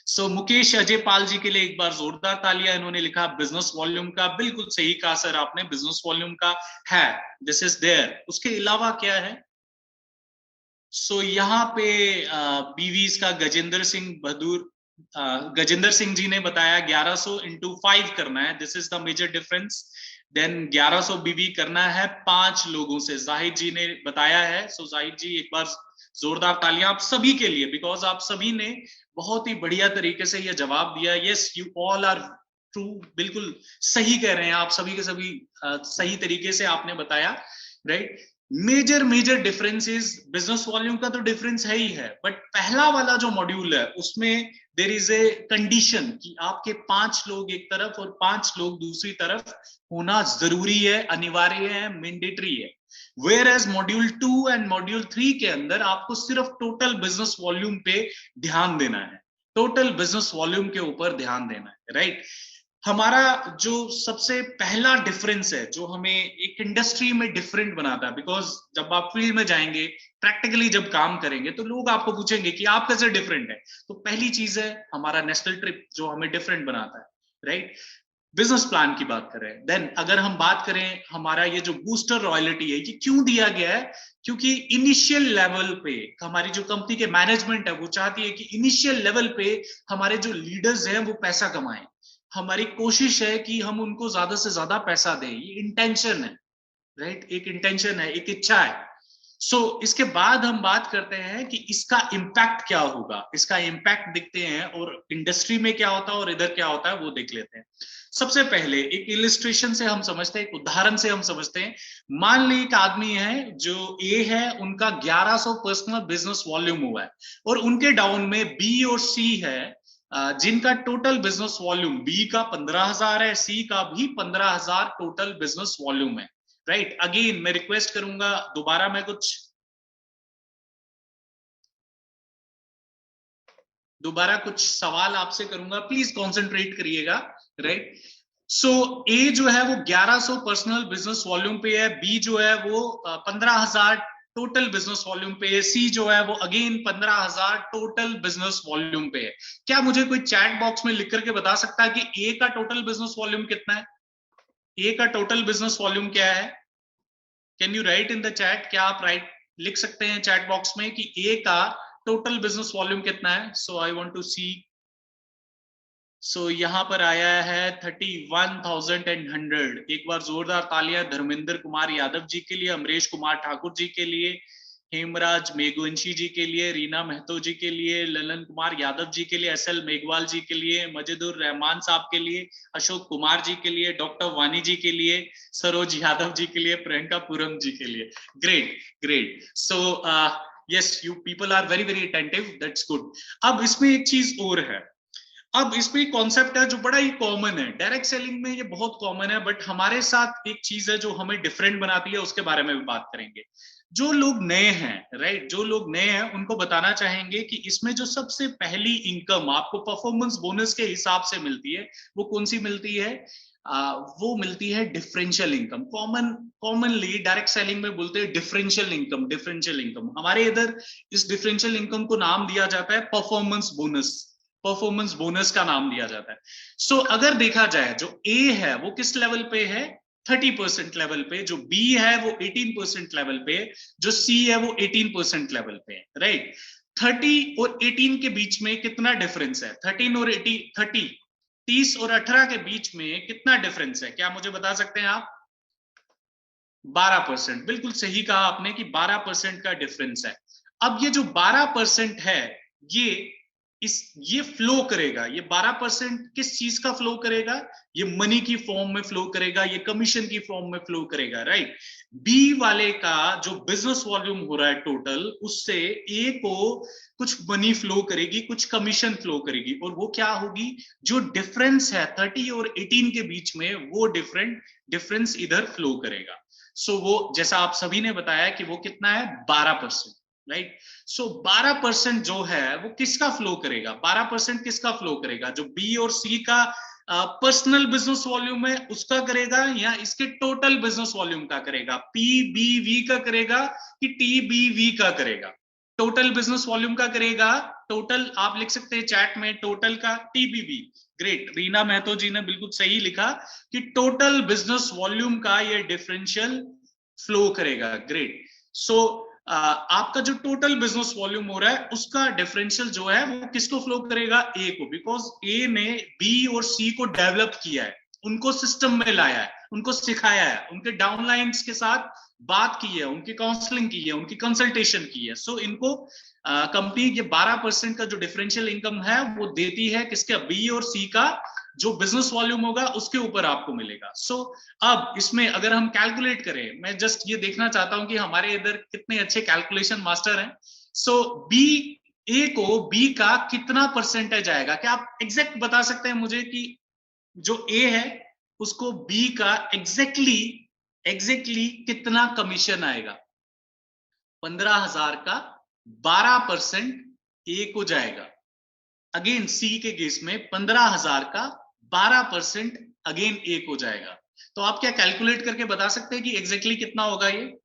सो मुकेश अजय पाल जी के लिए एक बार जोरदार तालियां। इन्होंने लिखा बिजनेस वॉल्यूम का, बिल्कुल सही कहा सर आपने, बिजनेस वॉल्यूम का है, दिस इज देयर। उसके अलावा क्या है, सो यहाँ पे बीवीज का गजेंद्र सिंह जी ने बताया 1100 into 5 करना है, this is the major difference. Then 1100 BV करना है 5 लोगों से, जाहिद जी ने बताया है। सो जाहिद जी एक बार जोरदार तालियां आप सभी के लिए, बिकॉज आप सभी ने बहुत ही बढ़िया तरीके से ये जवाब दिया। Yes, you all are true, बिल्कुल सही कह रहे हैं आप सभी के सभी, सही तरीके से आपने बताया, right. Major differences, business volume का तो डिफरेंस है ही है, बट पहला वाला जो मॉड्यूल है उसमें देयर इज ए कंडीशन कि आपके 5 लोग एक तरफ और 5 लोग दूसरी तरफ होना जरूरी है, अनिवार्य है, मैंडेटरी है। Whereas module 2 and module 3 के अंदर आपको सिर्फ टोटल बिजनेस वॉल्यूम पे ध्यान देना है, टोटल बिजनेस वॉल्यूम के ऊपर ध्यान देना है, राइट। हमारा जो सबसे पहला डिफरेंस है जो हमें एक इंडस्ट्री में डिफरेंट बनाता है, बिकॉज जब आप फील्ड में जाएंगे, प्रैक्टिकली जब काम करेंगे, तो लोग आपको पूछेंगे कि आप कैसे डिफरेंट है। तो पहली चीज है हमारा नेशनल ट्रिप जो हमें डिफरेंट बनाता है, राइट। बिजनेस प्लान की बात करें, देन अगर हम बात करें हमारा ये जो बूस्टर रॉयल्टी है ये क्यों दिया गया है, क्योंकि इनिशियल लेवल पे हमारी जो कंपनी के मैनेजमेंट है वो चाहती है कि इनिशियल लेवल पे हमारे जो लीडर्स हैं वो पैसा कमाएं। हमारी कोशिश है कि हम उनको ज्यादा से ज्यादा पैसा दें, ये इंटेंशन है, राइट, एक इंटेंशन है, एक इच्छा है। इसके बाद हम बात करते हैं कि इसका इम्पैक्ट क्या होगा, इसका इम्पैक्ट दिखते हैं और इंडस्ट्री में क्या होता है और इधर क्या होता है वो देख लेते हैं। सबसे पहले एक इलिस्ट्रेशन से हम समझते हैं, एक उदाहरण से हम समझते हैं। मान ली एक आदमी है जो ए है, उनका 1100 पर्सनल बिजनेस वॉल्यूम हुआ है और उनके डाउन में बी और सी है, जिनका टोटल बिजनेस वॉल्यूम बी का 15,000 है, सी का भी 15,000 टोटल बिजनेस वॉल्यूम है। राइट, अगेन मैं रिक्वेस्ट करूंगा, दोबारा मैं कुछ सवाल आपसे करूंगा, प्लीज कंसंट्रेट करिएगा। राइट, ए जो है वो 1100 पर्सनल बिजनेस वॉल्यूम पे है, बी जो है वो 15,000 टोटल बिजनेस वॉल्यूम पे है, सी जो है वो अगेन 15,000 टोटल बिजनेस वॉल्यूम पे है। क्या मुझे कोई चैट बॉक्स में लिख करके बता सकता है कि ए का टोटल बिजनेस वॉल्यूम कितना है? ए का टोटल बिजनेस वॉल्यूम क्या है? Can you right in the chat? क्या आप लिख सकते हैं चैट बॉक्स में कि ए का टोटल बिजनेस वॉल्यूम कितना है? सो आई वांट टू सी। यहाँ पर आया है 31,100। एक बार जोरदार तालियां धर्मेंद्र कुमार यादव जी के लिए, अमरीश कुमार ठाकुर जी के लिए, हेमराज मेघवंशी जी के लिए, रीना महतो जी के लिए, ललन कुमार यादव जी के लिए, एसएल मेघवाल जी के लिए, मजिदुर रहमान साहब के लिए, अशोक कुमार जी के लिए, डॉक्टर वानी जी के लिए, सरोज यादव जी के लिए, प्रियंका पुरम जी के लिए। Great great. Yes, you people are very very attentive, that's good. अब इसमें एक चीज और है, अब इसमें कॉन्सेप्ट है जो बड़ा ही कॉमन है, डायरेक्ट सेलिंग में ये बहुत कॉमन है, बट हमारे साथ एक चीज है जो हमें डिफरेंट बनाती है, उसके बारे में भी बात करेंगे। जो लोग नए हैं, राइट, जो लोग नए हैं उनको बताना चाहेंगे कि इसमें जो सबसे पहली इनकम आपको परफॉर्मेंस बोनस के हिसाब से मिलती है, वो कौन सी मिलती है? वो मिलती है differential income. Commonly direct selling में बोलते हैं डिफरेंशियल इनकम। डिफरेंशियल इनकम हमारे इधर इस डिफरेंशियल इनकम को नाम दिया जाता है परफॉर्मेंस बोनस। परफॉर्मेंस बोनस का नाम दिया जाता है। अगर देखा जाए, जो ए है वो किस लेवल पे है? 30% लेवल पे। जो बी है वो 18% लेवल पे, जो सी है वो 18% लेवल पे है। राइट, 30 और 18 के बीच में कितना डिफरेंस है? 13 और 30 30 और 18 के बीच में कितना डिफरेंस है? क्या मुझे बता सकते हैं आप? 12%। बिल्कुल सही कहा आपने कि 12% का डिफरेंस है। अब ये जो 12% है, ये ये फ्लो करेगा, ये 12% किस चीज का फ्लो करेगा? ये मनी की फॉर्म में फ्लो करेगा, ये कमीशन की फॉर्म में फ्लो करेगा। राइट, बी वाले का जो बिजनेस वॉल्यूम हो रहा है टोटल, उससे ए को कुछ मनी फ्लो करेगी, कुछ कमीशन फ्लो करेगी, और वो क्या होगी? जो डिफरेंस है 30 और 18 के बीच में, वो डिफरेंस इधर फ्लो करेगा। वो जैसा आप सभी ने बताया कि वो कितना है? 12%। राइट, 12% जो है वो किसका फ्लो करेगा? 12% किसका फ्लो करेगा? जो बी और सी का पर्सनल बिजनेस वॉल्यूम है उसका करेगा, या इसके टोटल बिजनेस वॉल्यूम का करेगा? पीबीवी का करेगा कि टीबीवी का करेगा? टोटल बिजनेस वॉल्यूम का करेगा। टोटल आप लिख सकते हैं चैट में, टोटल का टीबीवी। ग्रेट, रीना महतो जी ने बिल्कुल सही लिखा कि टोटल बिजनेस वॉल्यूम का ये डिफरेंशियल फ्लो करेगा। ग्रेट। आपका जो टोटल बिजनेस वॉल्यूम हो रहा है उसका डिफरेंशियल जो है वो किसको फ्लो करेगा? ए को, बिकॉज ए ने बी और सी को डेवलप किया है, उनको सिस्टम में लाया है, उनको सिखाया है, उनके डाउनलाइंस के साथ बात की है, उनकी काउंसलिंग की है, उनकी कंसल्टेशन की है। इनको कंपनी ये 12% का जो डिफरेंशियल इनकम है वो देती है किसके? बी और सी का जो बिजनेस वॉल्यूम होगा उसके ऊपर आपको मिलेगा। अब इसमें अगर हम कैलकुलेट करें, मैं जस्ट ये देखना चाहता हूं कि हमारे इधर कितने अच्छे कैलकुलेशन मास्टर हैं। बी, ए को बी का कितना परसेंटेज आएगा? क्या आप एग्जैक्ट बता सकते हैं मुझे कि जो ए है उसको बी का एग्जैक्टली कितना कमीशन आएगा? 15,000 का 12% ए को जाएगा। अगेन सी के केस में 15,000 का 12% अगेन ए को जाएगा। तो आप क्या कैलकुलेट करके बता सकते हैं कि एग्जैक्टली कितना होगा ये?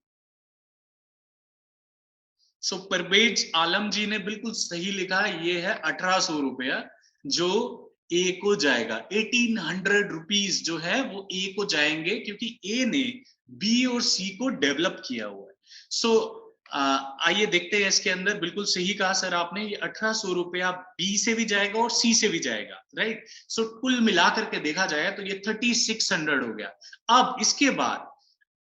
परवेज आलम जी ने बिल्कुल सही लिखा, ये है 1800 रुपया जो ए को जाएगा। 1800 रुपीज जो है वो ए को जाएंगे, क्योंकि ए ने बी और सी को डेवलप किया हुआ है। आइए देखते हैं इसके अंदर। बिल्कुल सही कहा सर आपने, ये 1800 रुपया बी से भी जाएगा और सी से भी जाएगा। राइट, कुल मिलाकर के देखा जाए तो ये 3600 हो गया। अब इसके बाद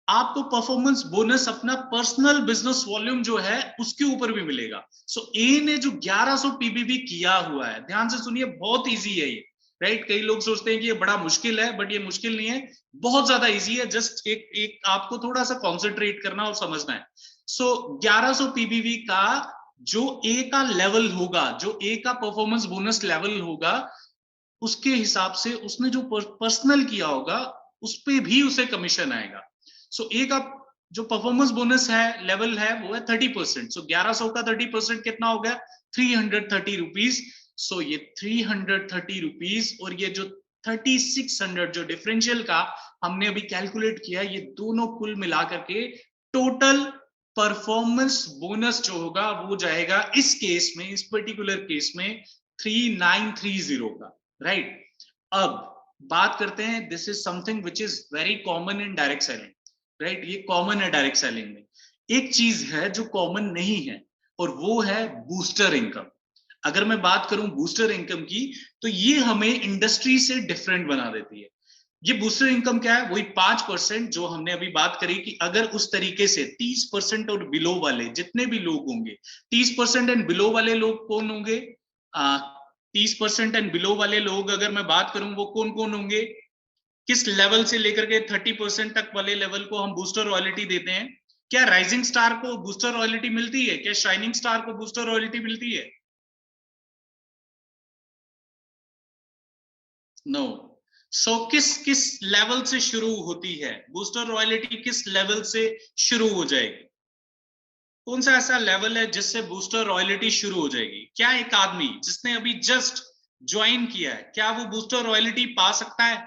आपको परफॉर्मेंस बोनस अपना पर्सनल बिजनेस वॉल्यूम जो है उसके ऊपर भी मिलेगा। सो ए ने जो 1100 पीबीवी किया हुआ है, ध्यान से सुनिए, बहुत इजी है ये, राइट? कई लोग सोचते हैं कि ये बड़ा मुश्किल है, बट ये मुश्किल नहीं है, बहुत ज्यादा इजी है। जस्ट एक आपको थोड़ा सा कॉन्सेंट्रेट करना और समझना है। सो 1100 पीबीवी का जो ए का लेवल होगा, जो ए का परफॉर्मेंस बोनस लेवल होगा, उसके हिसाब से उसने जो पर्सनल किया होगा उस पे भी उसे कमीशन आएगा। सो ए का जो परफॉर्मेंस बोनस है, लेवल है, वो है 30%। सो 1100 का 30% कितना हो गया? 330 रुपीज। सो ये 330 रुपीज और ये जो 3600 जो डिफरेंशियल का हमने अभी कैलकुलेट किया, ये दोनों कुल मिला करके टोटल परफॉर्मेंस बोनस जो होगा वो जाएगा इस केस में, इस पर्टिकुलर केस में 3930 का, राइट? अब बात करते हैं, this is something which is very common in direct selling, right? ये कॉमन है डायरेक्ट सेलिंग में। एक चीज है जो कॉमन नहीं है और वो है बूस्टर इनकम। अगर मैं बात करूं बूस्टर इनकम की, तो ये हमें इंडस्ट्री से डिफरेंट बना देती है। ये बूस्टर इनकम क्या है? वही 5% जो हमने अभी बात करी कि अगर उस तरीके से 30% और बिलो वाले जितने भी लोग होंगे, 30% एंड बिलो वाले लोग कौन होंगे? 30% एंड बिलो वाले लोग अगर मैं बात करूं वो कौन कौन होंगे, किस लेवल से लेकर के 30% तक वाले लेवल को हम बूस्टर रॉयल्टी देते हैं? क्या राइजिंग स्टार को बूस्टर रॉयल्टी मिलती है? क्या शाइनिंग स्टार को बूस्टर रॉयल्टी मिलती है? नो। सो किस किस लेवल से शुरू होती है बूस्टर रॉयल्टी? किस लेवल से शुरू हो जाएगी? कौन सा ऐसा लेवल है जिससे बूस्टर रॉयल्टी शुरू हो जाएगी? क्या एक आदमी जिसने अभी जस्ट ज्वाइन किया है, क्या वो बूस्टर रॉयल्टी पा सकता है?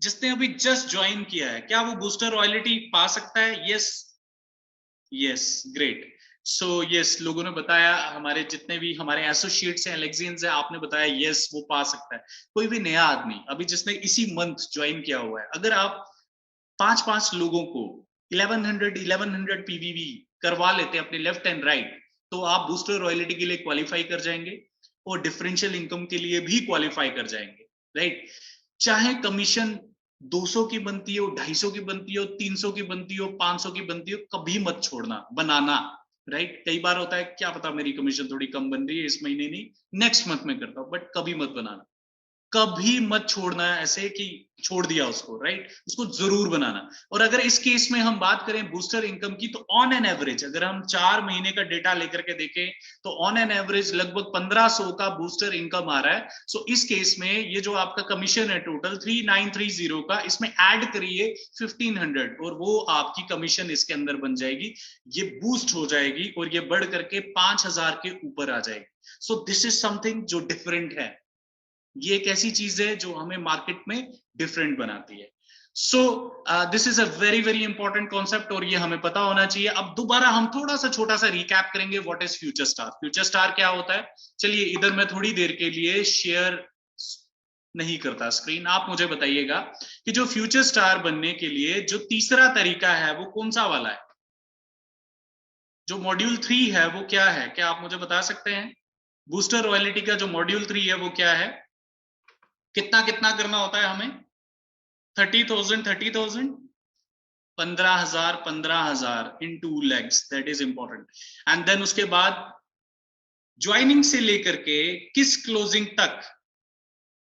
जिसने अभी जस्ट ज्वाइन किया है, क्या वो बूस्टर रॉयल्टी पा सकता है? Yes, yes, great. So yes, लोगों ने बताया, हमारे जितने भी हमारे एसोसिएट्स हैं, एलेक्सियंस हैं, आपने बताया यस वो पा सकता है। कोई भी नया आदमी अभी जिसने इसी मंथ ज्वाइन किया हुआ है, अगर आप 5-5 लोगों को 1100 पीवीवी करवा लेते हैं अपने लेफ्ट एंड राइट, तो आप बूस्टर रॉयल्टी के लिए क्वालिफाई कर जाएंगे और डिफरेंशियल इनकम के लिए भी क्वालिफाई कर जाएंगे, राइट? चाहे कमीशन 200 की बनती हो, 250 की बनती हो, 300 की बनती हो, 500 की बनती हो, कभी मत छोड़ना बनाना, राइट? कई बार होता है, क्या पता मेरी कमीशन थोड़ी कम बन रही है इस महीने नहीं, नेक्स्ट मंथ में करता हूं, बट कभी मत बनाना, कभी मत छोड़ना ऐसे कि छोड़ दिया उसको, राइट? उसको जरूर बनाना। और अगर इस केस में हम बात करें बूस्टर इनकम की, तो ऑन एन एवरेज अगर हम 4 महीने का डेटा लेकर के देखें, तो ऑन एन एवरेज लगभग 1500 का बूस्टर इनकम आ रहा है। सो इस केस में ये जो आपका कमीशन है टोटल 3930 का, इसमें ऐड करिए 1500 और वो आपकी कमीशन इसके अंदर बन जाएगी, ये बूस्ट हो जाएगी और ये बढ़ करके 5000 के ऊपर आ जाएगी। सो दिस इज समथिंग जो डिफरेंट है। ये एक ऐसी चीज है जो हमें मार्केट में डिफरेंट बनाती है। सो this is a very very important concept और ये हमें पता होना चाहिए। अब दोबारा हम थोड़ा सा छोटा सा रिकैप करेंगे, what is future star. Future star क्या होता है? चलिए, इधर मैं थोड़ी देर के लिए शेयर नहीं करता स्क्रीन, आप मुझे बताइएगा कि जो फ्यूचर स्टार बनने के लिए जो तीसरा तरीका है वो कौन सा वाला है? जो मॉड्यूल 3 है वो क्या है? क्या आप मुझे बता सकते हैं? बूस्टर रॉयल्टी का जो मॉड्यूल 3 है वो क्या है? कितना कितना करना होता है हमें? 30,000 30,000, 15,000 15,000 in 2 legs, that is important. And then उसके बाद ज्वाइनिंग से लेकर के किस क्लोजिंग तक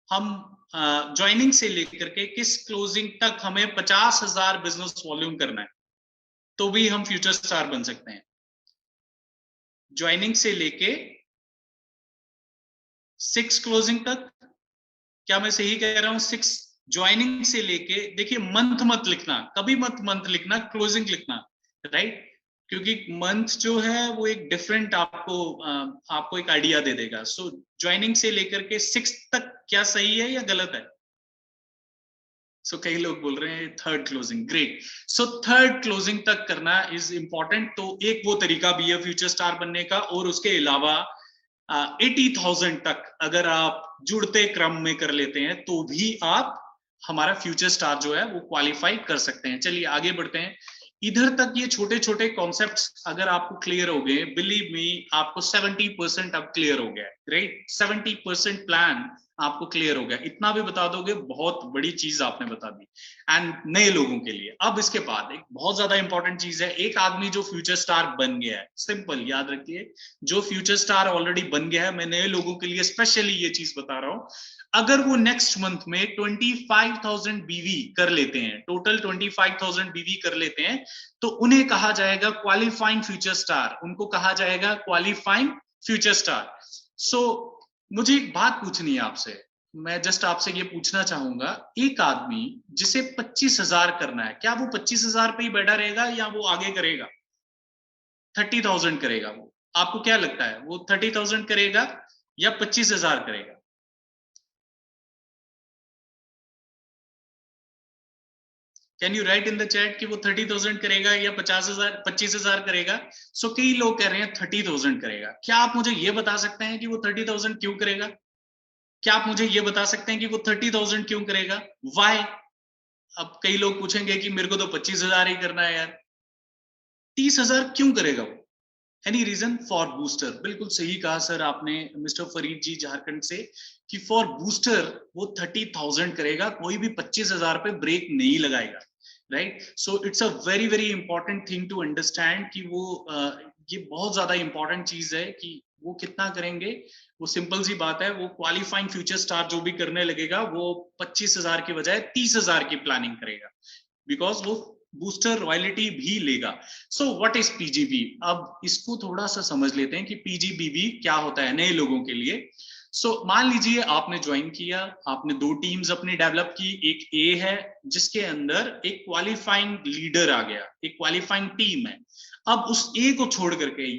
हम ज्वाइनिंग से लेकर के किस क्लोजिंग तक हमें 50,000 बिजनेस वॉल्यूम करना है, तो भी हम फ्यूचर स्टार बन सकते हैं। ज्वाइनिंग से लेके 6 क्लोजिंग तक, क्या मैं सही कह रहा हूं? 6 ज्वाइनिंग से लेके, देखिए मंथ मत लिखना, कभी मत मंथ लिखना, क्लोजिंग लिखना, राइट? क्योंकि मंथ जो है वो एक डिफरेंट आपको एक आइडिया दे देगा। सो ज्वाइनिंग से लेकर के 6 तक क्या सही है या गलत है? सो कई लोग बोल रहे हैं third closing, great. So third closing तक करना इज इंपॉर्टेंट। तो एक वो तरीका भी है फ्यूचर स्टार बनने का, और उसके अलावा 80,000 तक अगर आप जुड़ते क्रम में कर लेते हैं तो भी आप हमारा फ्यूचर स्टार जो है वो क्वालिफाई कर सकते हैं। चलिए आगे बढ़ते हैं। इधर तक ये छोटे छोटे कॉन्सेप्ट्स अगर आपको क्लियर हो गए, बिलीव मी आपको 70% अब क्लियर हो गया, राइट? 70% प्लान आपको क्लियर हो गया, इतना भी बता दोगे बहुत बड़ी चीज आपने बता दी एंड नए लोगों के लिए। अब इसके बाद एक बहुत ज्यादा इंपॉर्टेंट चीज है, एक आदमी जो फ्यूचर स्टार बन गया है, सिंपल याद रखिए, जो फ्यूचर स्टार ऑलरेडी बन गया है, मैं नए लोगों के लिए स्पेशली ये चीज बता रहा हूं, अगर वो नेक्स्ट मंथ में 25,000 बीवी कर लेते हैं, टोटल 25,000 बीवी कर लेते हैं, तो उन्हें कहा जाएगा क्वालिफाइंग फ्यूचर स्टार, उनको कहा जाएगा क्वालिफाइंग फ्यूचर स्टार। सो मुझे एक बात पूछनी है आपसे, मैं जस्ट आपसे ये पूछना चाहूंगा, एक आदमी जिसे 25,000 करना है, क्या वो 25,000 पे ही बैठा रहेगा या वो आगे करेगा, 30,000 करेगा? वो आपको क्या लगता है, वो 30,000 करेगा या 25,000 करेगा? Can you right in the chat कि वो 30,000 करेगा या 50,000 25,000 करेगा? सो कई लोग कह रहे हैं 30,000 करेगा। क्या आप मुझे ये बता सकते हैं कि वो 30,000 क्यों करेगा? क्या आप मुझे ये बता सकते हैं कि वो 30,000 क्यों करेगा? वाई? अब कई लोग पूछेंगे कि मेरे को तो 25,000 ही करना है यार, 30,000 क्यों करेगा वो? Any reason? For booster. बिल्कुल सही कहा सर आपने, मिस्टर फरीद जी झारखंड से, कि फॉर बूस्टर वो 30,000 करेगा, कोई भी 25,000 पे ब्रेक नहीं लगाएगा, right? So it's a very very important thing to understand कि वो ये बहुत ज्यादा इंपॉर्टेंट चीज है कि वो कितना करेंगे। वो सिंपल सी बात है, वो क्वालिफाइंग फ्यूचर स्टार जो भी करने लगेगा वो 25,000 की बजाय 30,000 की प्लानिंग करेगा, बिकॉज वो बूस्टर रॉयल्टी भी लेगा। So what is PGB? अब इसको थोड़ा सा समझ लेते हैं कि पीजीबीबी क्या होता है नए लोगों के लिए। सो मान लीजिए आपने ज्वाइन किया, आपने 2 टीम्स अपनी डेवलप की, एक ए है जिसके अंदर एक क्वालिफाइंग लीडर आ गया, एक क्वालिफाइंग टीम है। अब उस ए को छोड़ करके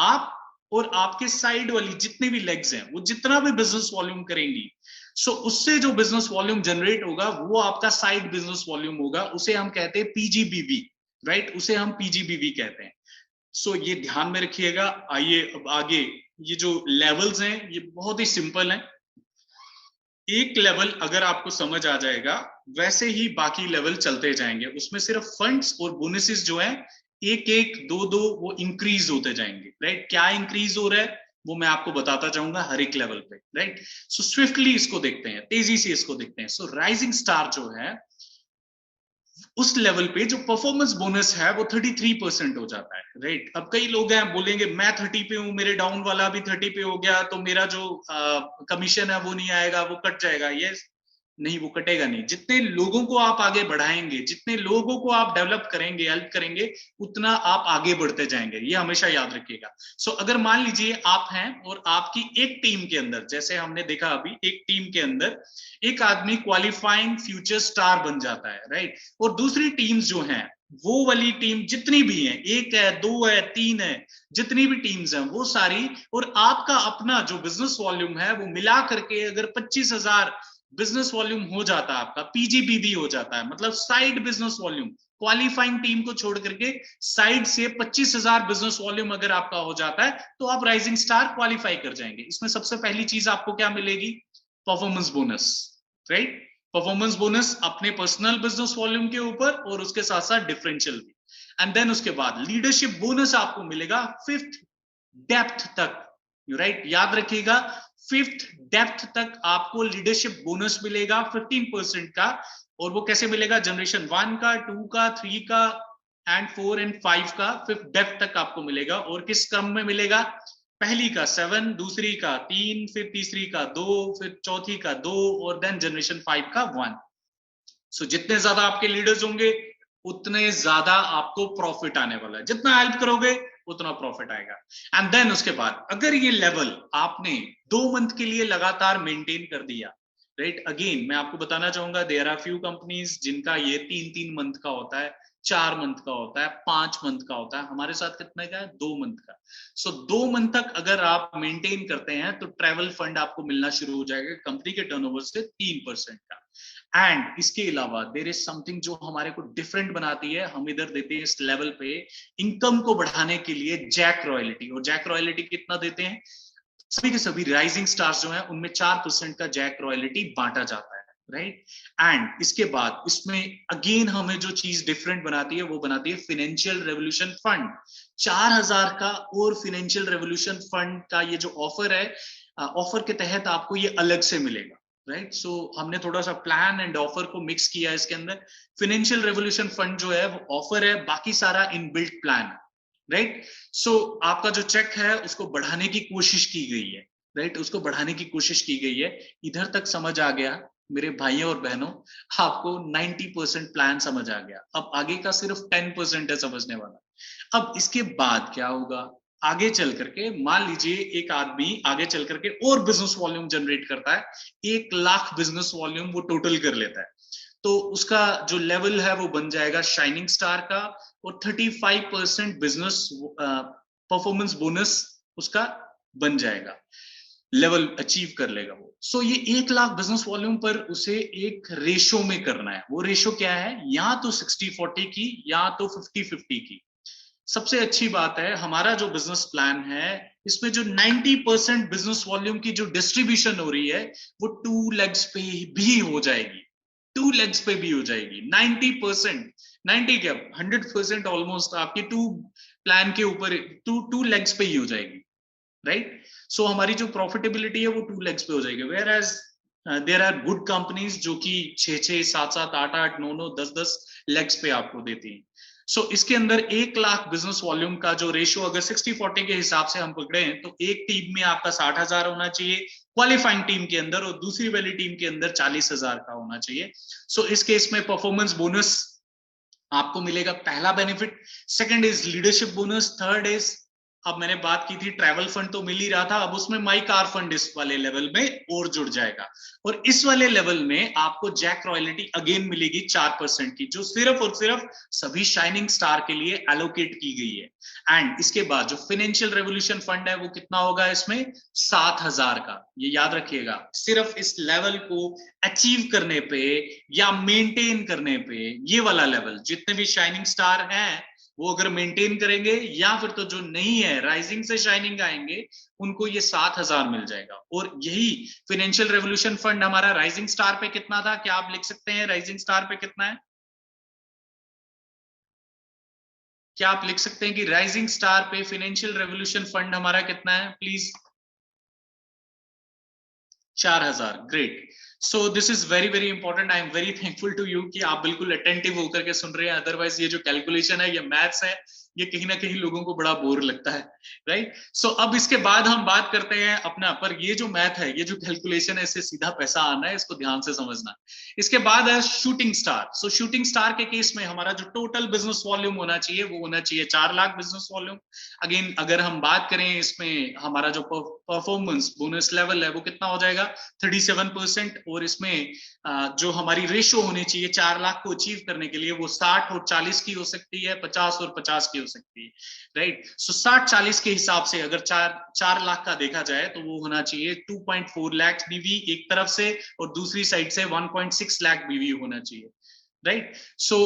आप और आपके साइड वाली जितने भी लेग्स हैं, वो जितना भी बिजनेस वॉल्यूम करेंगी, सो उससे जो बिजनेस वॉल्यूम जनरेट होगा वो आपका साइड बिजनेस वॉल्यूम होगा, उसे हम कहते हैं पीजीबीवी, राइट? उसे हम पीजीबीवी कहते हैं। सो ये ध्यान में रखिएगा। आइए अब आगे, ये जो लेवल्स हैं ये बहुत ही सिंपल हैं। एक लेवल अगर आपको समझ आ जाएगा, वैसे ही बाकी लेवल चलते जाएंगे, उसमें सिर्फ फंड्स और बोनसेस जो है एक एक दो दो वो इंक्रीज होते जाएंगे, राइट? क्या इंक्रीज हो रहा है वो मैं आपको बताता जाऊंगा हर एक लेवल पे, राइट? सो स्विफ्टली इसको देखते हैं, तेजी से इसको देखते हैं। सो राइजिंग स्टार जो है उस लेवल पे जो परफॉर्मेंस बोनस है वो 33% हो जाता है, राइट? अब कई लोग हैं बोलेंगे मैं 30 पे हूं, मेरे डाउन वाला भी 30 पे हो गया, तो मेरा जो कमीशन है वो नहीं आएगा, वो कट जाएगा। ये नहीं, वो कटेगा नहीं। जितने लोगों को आप आगे बढ़ाएंगे, जितने लोगों को आप डेवलप करेंगे, हेल्प करेंगे, उतना आप आगे बढ़ते जाएंगे, ये हमेशा याद रखिएगा। सो अगर मान लीजिए आप हैं और आपकी एक टीम के अंदर, जैसे हमने देखा अभी, एक टीम के अंदर एक आदमी क्वालिफाइंग फ्यूचर स्टार बन जाता है, राइट? और दूसरी टीम्स जो हैं, वो वाली टीम जितनी भी है, 1 है, 2 है, 3 है, जितनी भी टीम्स हैं वो सारी, और आपका अपना जो बिजनेस वॉल्यूम है वो मिला करके अगर 25,000 बिजनेस वॉल्यूम हो जाता है, आपका पीजीबीबी हो जाता है, मतलब side business volume, qualifying team को छोड़ करके साइड से 25,000 बिजनेस वॉल्यूम अगर आपका हो जाता है, तो आप राइजिंग स्टार क्वालिफाई कर जाएंगे। इसमें सबसे पहली चीज आपको क्या मिलेगी? Performance bonus, right? Performance bonus अपने पर्सनल बिजनेस वॉल्यूम के ऊपर और उसके साथ साथ डिफरेंशियल भी। एंड देन उसके बाद लीडरशिप बोनस आपको मिलेगा 5th डेप्थ तक, राइट? याद रखिएगा, 5th डेप्थ तक आपको लीडरशिप बोनस मिलेगा 15% का। और वो कैसे मिलेगा? जनरेशन 1 का, 2 का, 3 का एंड 4 एंड 5 का 5th डेप्थ तक आपको मिलेगा। और किस क्रम में मिलेगा? पहली का 7, दूसरी का 3, फिर तीसरी का 2, फिर चौथी का 2 और देन जनरेशन 5 का 1। सो जितने ज्यादा आपके लीडर्स होंगे उतने ज्यादा आपको प्रॉफिट आने वाला है, जितना हेल्प करोगे उतना प्रॉफिट आएगा। एंड देन उसके बाद अगर ये लेवल आपने 2 मंथ के लिए लगातार मेंटेन कर दिया, राइट? अगेन मैं आपको बताना चाहूंगा, देयर आर फ्यू कंपनीज जिनका ये 3-3 मंथ का होता है, 4 मंथ का होता है, 5 मंथ का होता है। हमारे साथ कितने का है? 2 मंथ का। सो 2 मंथ तक अगर आप मेंटेन करते हैं तो ट्रैवल फंड आपको मिलना शुरू हो जाएगा कंपनी के टर्नओवर से 3% का। एंड इसके अलावा देयर इज समथिंग जो हमारे को डिफरेंट बनाती है, हम इधर देते हैं इस लेवल पे इनकम को बढ़ाने के लिए जैक रॉयल्टी। और जैक रॉयल्टी कितना देते हैं? सभी के सभी राइजिंग स्टार्स जो हैं उनमें 4% का जैक रॉयल्टी बांटा जाता है, राइट? एंड इसके बाद इसमें अगेन हमें जो चीज डिफरेंट बनाती है वो बनाती है फाइनेंशियल रेवोल्यूशन फंड। 4,000 का और फाइनेंशियल रेवोल्यूशन फंड का ये जो ऑफर है, ऑफर के तहत आपको ये अलग से मिलेगा, राइट। सो हमने थोड़ा सा प्लान एंड ऑफर को मिक्स किया इसके अंदर। फाइनेंशियल रेवोल्यूशन फंड जो है वो ऑफर है, बाकी सारा इनबिल्ट प्लान, राइट। सो आपका जो चेक है उसको बढ़ाने की कोशिश की गई है, राइट, उसको बढ़ाने की कोशिश की गई है। इधर तक समझ आ गया मेरे भाइयों और बहनों, आपको 90% प्लान समझ आ गया। अब आगे का सिर्फ 10% है समझने वाला। अब इसके बाद क्या होगा, आगे चल करके मान लीजिए एक आदमी आगे चल करके और बिजनेस वॉल्यूम जनरेट करता है, 1 लाख बिजनेस वॉल्यूम वो टोटल कर लेता है, तो उसका जो लेवल है वो बन जाएगा शाइनिंग स्टार का, और 35% बिजनेस परफॉर्मेंस बोनस उसका बन जाएगा, लेवल अचीव कर लेगा वो। सो ये 1 लाख बिजनेस वॉल्यूम पर उसे एक रेशो में करना है। वो रेशो क्या है, या तो 60-40 की या तो 50-50 की। सबसे अच्छी बात है हमारा जो बिजनेस प्लान है, इसमें जो 90% बिजनेस वॉल्यूम की जो डिस्ट्रीब्यूशन हो रही है वो 2 लेग्स पे भी हो जाएगी, 2 लेग्स पे भी हो जाएगी। 90%, 90 क्या 100% ऑलमोस्ट आपकी प्लान के ऊपर टू लेग्स पे ही हो जाएगी, राइट। सो हमारी जो प्रॉफिटेबिलिटी है वो 2 लेग्स पे हो जाएगी। Whereas there are good companies जो कि 6-6, 7-7, 8-8, 9-9, 10-10 लेग्स पे आपको देती हैं। सो इसके अंदर 1 लाख बिजनेस वॉल्यूम का जो रेशियो अगर 60-40 के हिसाब से हम पकड़े हैं, तो एक टीम में आपका 60,000 होना चाहिए क्वालिफाइंग टीम के अंदर, और दूसरी वाली टीम के अंदर 40,000 का होना चाहिए। सो इस केस में परफॉर्मेंस बोनस आपको मिलेगा, पहला benefit. Second is leadership bonus. Third is, अब मैंने बात की थी ट्रैवल फंड तो मिल ही रहा था, अब उसमें माई कार फंड इस वाले लेवल में और जुड़ जाएगा, और इस वाले लेवल में आपको जैक रॉयल्टी अगेन मिलेगी 4% की, जो सिर्फ और सिर्फ सभी शाइनिंग स्टार के लिए एलोकेट की गई है। एंड इसके बाद जो फाइनेंशियल रेवोल्यूशन फंड है वो कितना होगा इसमें, 7,000 का। ये याद रखिएगा, सिर्फ इस लेवल को अचीव करने पे या मेंटेन करने पे, ये वाला लेवल जितने भी शाइनिंग स्टार हैं वो अगर मेंटेन करेंगे, या फिर तो जो नहीं है राइजिंग से शाइनिंग आएंगे, उनको ये 7,000 मिल जाएगा। और यही फाइनेंशियल रेवोल्यूशन फंड हमारा राइजिंग स्टार पे कितना था, क्या आप लिख सकते हैं राइजिंग स्टार पे कितना है? क्या आप लिख सकते हैं कि राइजिंग स्टार पे फाइनेंशियल रेवोल्यूशन फंड हमारा कितना है please? 4,000। Great. So this is very very important. I am very thankful to you कि आप बिल्कुल अटेंटिव होकर के सुन रहे हैं, अदरवाइज ये जो कैलकुलेशन है, ये मैथ्स है, ये कहीं ना कहीं लोगों को बड़ा बोर लगता है, राइट। सो अब इसके बाद हम बात करते हैं अपना, पर ये जो मैथ है, ये जो कैलकुलेशन है, इससे सीधा पैसा आना है, इसको ध्यान से समझना। इसके बाद है शूटिंग स्टार। सो शूटिंग स्टार के केस में हमारा जो टोटल बिजनेस वॉल्यूम होना चाहिए वो होना चाहिए 4 लाख बिजनेस वॉल्यूम। अगेन अगर हम बात करें इसमें हमारा जो परफॉर्मेंस बोनस लेवल है वो कितना हो जाएगा, 37%। और इसमें जो हमारी रेशो होनी चाहिए 4 लाख को अचीव करने के लिए, वो 60 और 40 की हो सकती है, 50 और 50 की हो सकती है, राइट। सो 60-40 के हिसाब से अगर 4 लाख का देखा जाए तो वो होना चाहिए 2.4 लाख बीवी एक तरफ से, और दूसरी साइड से 1.6 लाख बीवी होना चाहिए, राइट। सो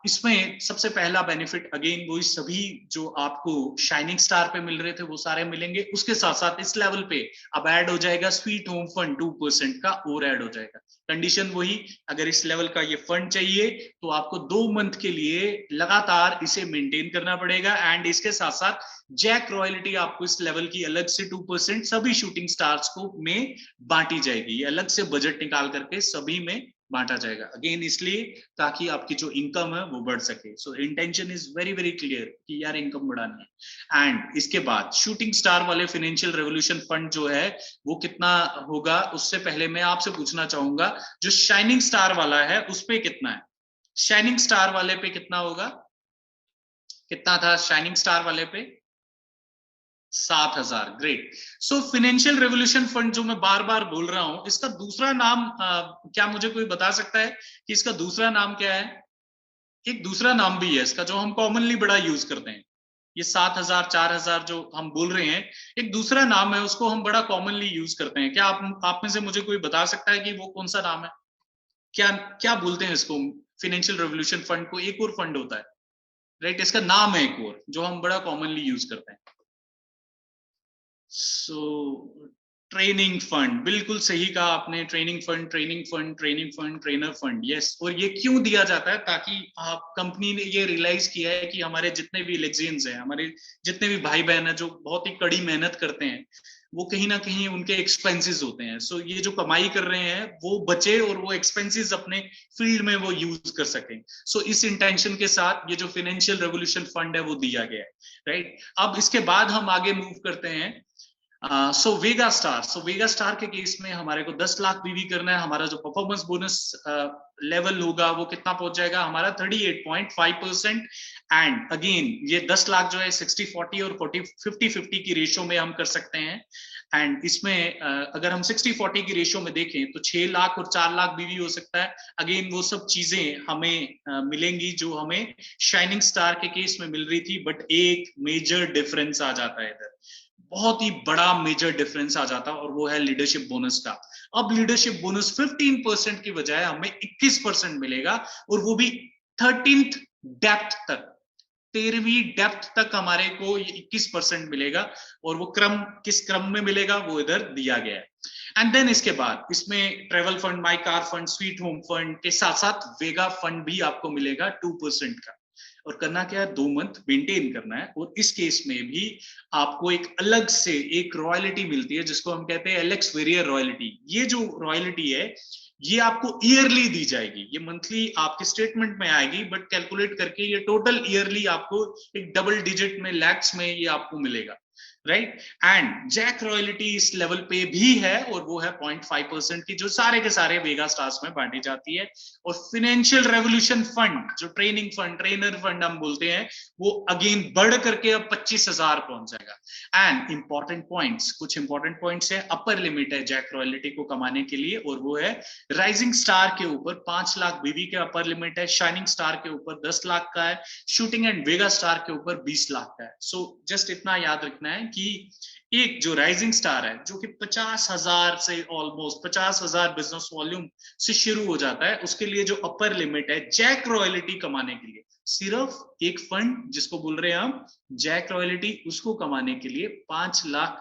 इसमें सबसे पहला बेनिफिट अगेन वही सभी जो आपको शाइनिंग स्टार पे मिल रहे थे वो सारे मिलेंगे। उसके साथ साथ इस लेवल पे अब ऐड हो जाएगा स्वीट होम फंड, 2% का और ऐड हो जाएगा। कंडीशन वही, अगर इस लेवल का ये फंड चाहिए तो आपको 2 मंथ के लिए लगातार इसे मेंटेन करना पड़ेगा। एंड इसके साथ साथ जैक रॉयल्टी आपको इस लेवल की अलग से 2% सभी शूटिंग स्टार्स को में बांटी जाएगी, अलग से बजट निकाल करके सभी में बांटा जाएगा, अगेन इसलिए ताकि आपकी जो इनकम है वो बढ़ सके। So intention is very very clear कि यार इनकम बढ़ानी है। एंड इसके बाद शूटिंग स्टार वाले फाइनेंशियल रेवोल्यूशन फंड जो है वो कितना होगा, उससे पहले मैं आपसे पूछना चाहूंगा जो शाइनिंग स्टार वाला है उस पे कितना है, शाइनिंग स्टार वाले पे कितना होगा, कितना था शाइनिंग स्टार वाले पे? 7,000। Great. So financial revolution fund जो मैं बार बार बोल रहा हूं, इसका दूसरा नाम क्या मुझे कोई बता सकता है कि इसका दूसरा नाम क्या है? एक दूसरा नाम भी है इसका जो हम कॉमनली बड़ा यूज करते हैं। ये 7,000 4,000 जो हम बोल रहे हैं, एक दूसरा नाम है, उसको हम बड़ा कॉमनली यूज करते हैं। क्या आप में से मुझे कोई बता सकता है कि वो कौन सा नाम है? क्या क्या बोलते हैं इसको? फाइनेंशियल रेवोल्यूशन फंड को एक और फंड होता है, राइट, इसका नाम है एक और जो हम बड़ा कॉमनली यूज करते हैं। सो ट्रेनिंग फंड, बिल्कुल सही कहा आपने, training fund, training fund, training fund, trainer fund, yes. और ये क्यों दिया जाता है? ताकि आप, कंपनी ने ये रियलाइज किया है कि हमारे जितने भी इलेक्जियंस हैं, हमारे जितने भी भाई बहन हैं जो बहुत ही कड़ी मेहनत करते हैं, वो कहीं ना कहीं उनके एक्सपेंसेस होते हैं। सो ये जो कमाई कर रहे हैं वो बचे और वो एक्सपेंसेस अपने फील्ड में वो यूज कर सकें। सो इस इंटेंशन के साथ ये जो फाइनेंशियल रेवोल्यूशन फंड है वो दिया गया है, राइट। अब इसके बाद हम आगे मूव करते हैं। वेगा स्टार के केस में हमारे को 10 लाख बीवी करना है। हमारा जो परफॉर्मेंस बोनस लेवल होगा वो कितना पहुंच जाएगा हमारा 38.5%। एंड अगेन ये 10 लाख जो है 60-40 और 50-50 की रेशियो में हम कर सकते हैं। एंड इसमें अगर हम 60-40 की रेशियो में देखें तो 6 लाख और 4 लाख बीवी हो सकता है। अगेन वो सब चीजें हमें मिलेंगी जो हमें शाइनिंग स्टार के केस में मिल रही थी। बट एक मेजर डिफरेंस आ जाता है इधर, बहुत ही बड़ा मेजर डिफरेंस आ जाता है, और वो है लीडरशिप बोनस का। अब लीडरशिप बोनस 15% की बजाय हमें 21% मिलेगा, और वो भी 13th डेप्थ तक, 13वीं डेप्थ तक हमारे को ये 21% मिलेगा। और वो क्रम किस क्रम में मिलेगा वो इधर दिया गया है। एंड देन इसके बाद इसमें travel fund, my car fund, sweet home fund के साथ साथ वेगा फंड भी आपको मिलेगा 2% का। और करना क्या है, 2 मंथ मेंटेन करना है। और इस केस में भी आपको एक अलग से एक रॉयल्टी मिलती है जिसको हम कहते हैं एलेक्स वेरियर रॉयल्टी। ये जो रॉयल्टी है ये आपको ईयरली दी जाएगी, ये मंथली आपके स्टेटमेंट में आएगी, बट कैलकुलेट करके ये टोटल ईयरली आपको एक डबल डिजिट में, लैक्स में ये आपको मिलेगा, राइट। एंड जैक रॉयल्टी इस लेवल पे भी है, और वो है 0.5% की, जो सारे के सारे वेगा स्टार्स में बांटी जाती है। और फाइनेंशियल रेवोल्यूशन फंड, जो ट्रेनिंग फंड, ट्रेनर फंड हम बोलते हैं, वो अगेन बढ़ करके अब 25,000 पहुंच जाएगा। एंड इंपॉर्टेंट पॉइंट्स, कुछ इंपॉर्टेंट पॉइंट्स है। अपर लिमिट है जैक रॉयल्टी को कमाने के लिए, और वो है राइजिंग स्टार के ऊपर 5 लाख बीवी का अपर लिमिट है, शाइनिंग स्टार के ऊपर 10 लाख का है, शूटिंग एंड वेगा स्टार के ऊपर 20 लाख का है। सो जस्ट इतना याद रखना है कि एक जो राइजिंग स्टार है जो कि 50,000 से, ऑलमोस्ट 50,000 बिजनेस वॉल्यूम से शुरू हो जाता है, उसके लिए जो अपर लिमिट है जैक रॉयल्टी कमाने के लिए, सिर्फ एक फंड जिसको बोल रहे हैं हम जैक रॉयल्टी, उसको कमाने के लिए 5 लाख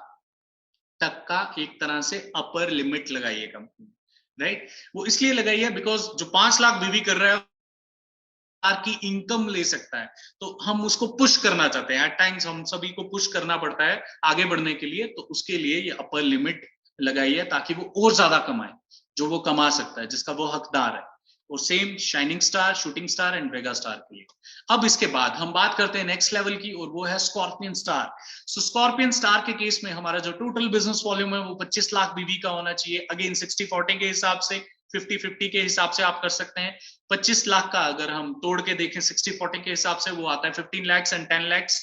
तक का एक तरह से अपर लिमिट लगाई है कंपनी, राइट। वो इसलिए लगाई है बिकॉज जो 5 लाख बीवी कर रहा है की इनकम ले सकता है, तो हम उसको पुश करना चाहते हैं। एट टाइम्स हम सभी को पुश करना पड़ता है आगे बढ़ने के लिए, तो उसके लिए ये अपर लिमिट लगाई है ताकि वो और ज्यादा कमाए, जो वो कमा सकता है, जिसका वो हकदार है। और same shining star, shooting star and Vega star के लिए। अब इसके बाद हम बात करते हैं नेक्स्ट लेवल की, और वो है स्कॉर्पियन स्टार। सो स्कॉर्पियन स्टार के केस में हमारा जो टोटल बिजनेस वॉल्यूम है वो 25 लाख बीवी का होना चाहिए। अगेन 60-40 के हिसाब से, 50-50 के हिसाब से आप कर सकते हैं। 25 लाख का अगर हम तोड़ के देखें 60-40 के हिसाब से, वो आता है 15 lakhs एंड 10 lakhs।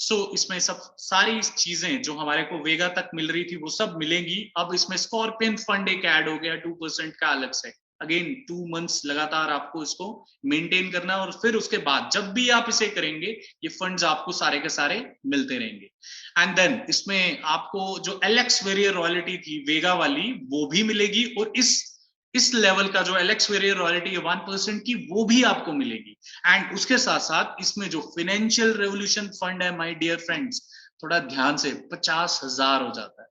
सो इसमें सब सारी चीजें जो हमारे को वेगा तक मिल रही थी वो सब मिलेंगी। अब इसमें स्कॉर्पियन फंड एक ऐड हो गया 2% का अलग से। अगेन 2 मंथ्स लगातार आपको इसको मेंटेन करना है, और फिर उसके बाद जब भी आप इसे करेंगे ये फंड्स आपको सारे के सारे मिलते रहेंगे। एंड देन इसमें आपको जो एलेक्स वेरियर रॉयल्टी थी वेगा वाली वो भी मिलेगी, और इस लेवल का जो एलेक्स वेरियर रॉयल्टी है 1% की, वो भी आपको मिलेगी। एंड उसके साथ साथ इसमें जो फाइनेंशियल रेवोल्यूशन फंड है माय डियर फ्रेंड्स, थोड़ा ध्यान से, 50,000 हो जाता है,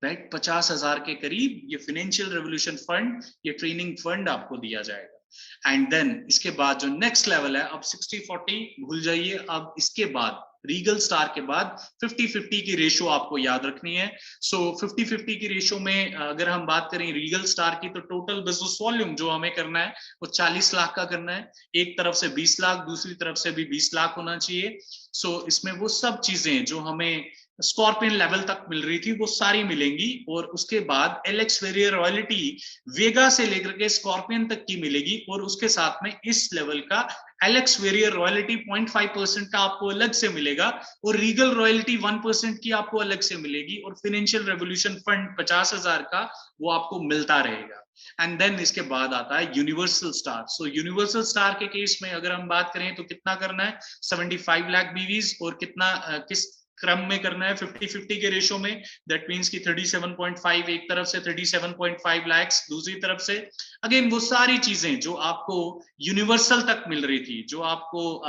राइट। 50,000 के करीब ये फाइनेंशियल रेवोल्यूशन फंड, ये ट्रेनिंग फंड आपको दिया जाएगा। एंड देन इसके बाद जो नेक्स्ट लेवल है, अब 60-40 भूल जाइए, अब इसके बाद रीगल स्टार के बाद 50-50 की रेशियो आपको याद रखनी है। सो 50-50 की रेशियो में अगर हम बात करें रीगल स्टार की, तो टोटल बिजनेस वॉल्यूम जो हमें करना है वो 40 लाख का करना है। एक तरफ से 20 लाख, दूसरी तरफ से भी 20 लाख होना चाहिए। सो इसमें वो सब चीजें जो हमें स्कॉर्पियन लेवल तक मिल रही थी वो सारी मिलेंगी। और उसके बाद एलेक्स वेरियर रॉयल्टी वेगा से लेकर के स्कॉर्पियन तक की मिलेगी, और उसके साथ में इस लेवल का एलेक्स वेरियर रॉयल्टी 0.5% का आपको अलग से मिलेगा, और रीगल रॉयल्टी 1% की आपको अलग से मिलेगी, और फाइनेंशियल रेवोल्यूशन फंड 50,000 का वो आपको मिलता रहेगा। एंड देन इसके बाद आता है universal star. So universal star के केस में अगर हम बात करें तो कितना करना है, 75 लाख बीवीज, और कितना किस क्रम में करना है, 50-50 के रेशो में। दैट मींस कि 37.5 एक तरफ से, 37.5 lakhs दूसरी तरफ से। अगेन वो सारी चीजें जो आपको यूनिवर्सल तक मिल रही थी, जो आपको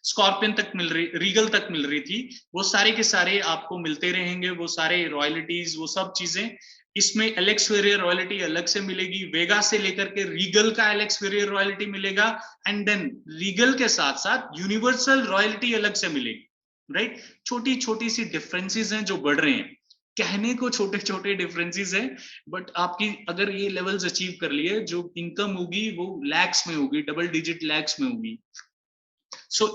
स्कॉर्पियन तक मिल रही, रीगल तक मिल रही थी, वो सारे के सारे आपको मिलते रहेंगे, वो सारे रॉयल्टीज, वो सब चीजें। इसमें एलेक्स वेरियर रॉयल्टी अलग से मिलेगी, वेगा से लेकर के रीगल का एलेक्स वेरियर रॉयल्टी मिलेगा, एंड देन रीगल के साथ साथ यूनिवर्सल रॉयल्टी अलग से मिलेगी, राइट। छोटी छोटी सी डिफरेंसेस हैं जो बढ़ रहे हैं, कहने को छोटे छोटे डिफरेंसेस हैं, बट आपकी अगर ये लेवल्स अचीव कर लिए, जो इनकम होगी वो लैक्स में होगी, डबल डिजिट लैक्स में होगी।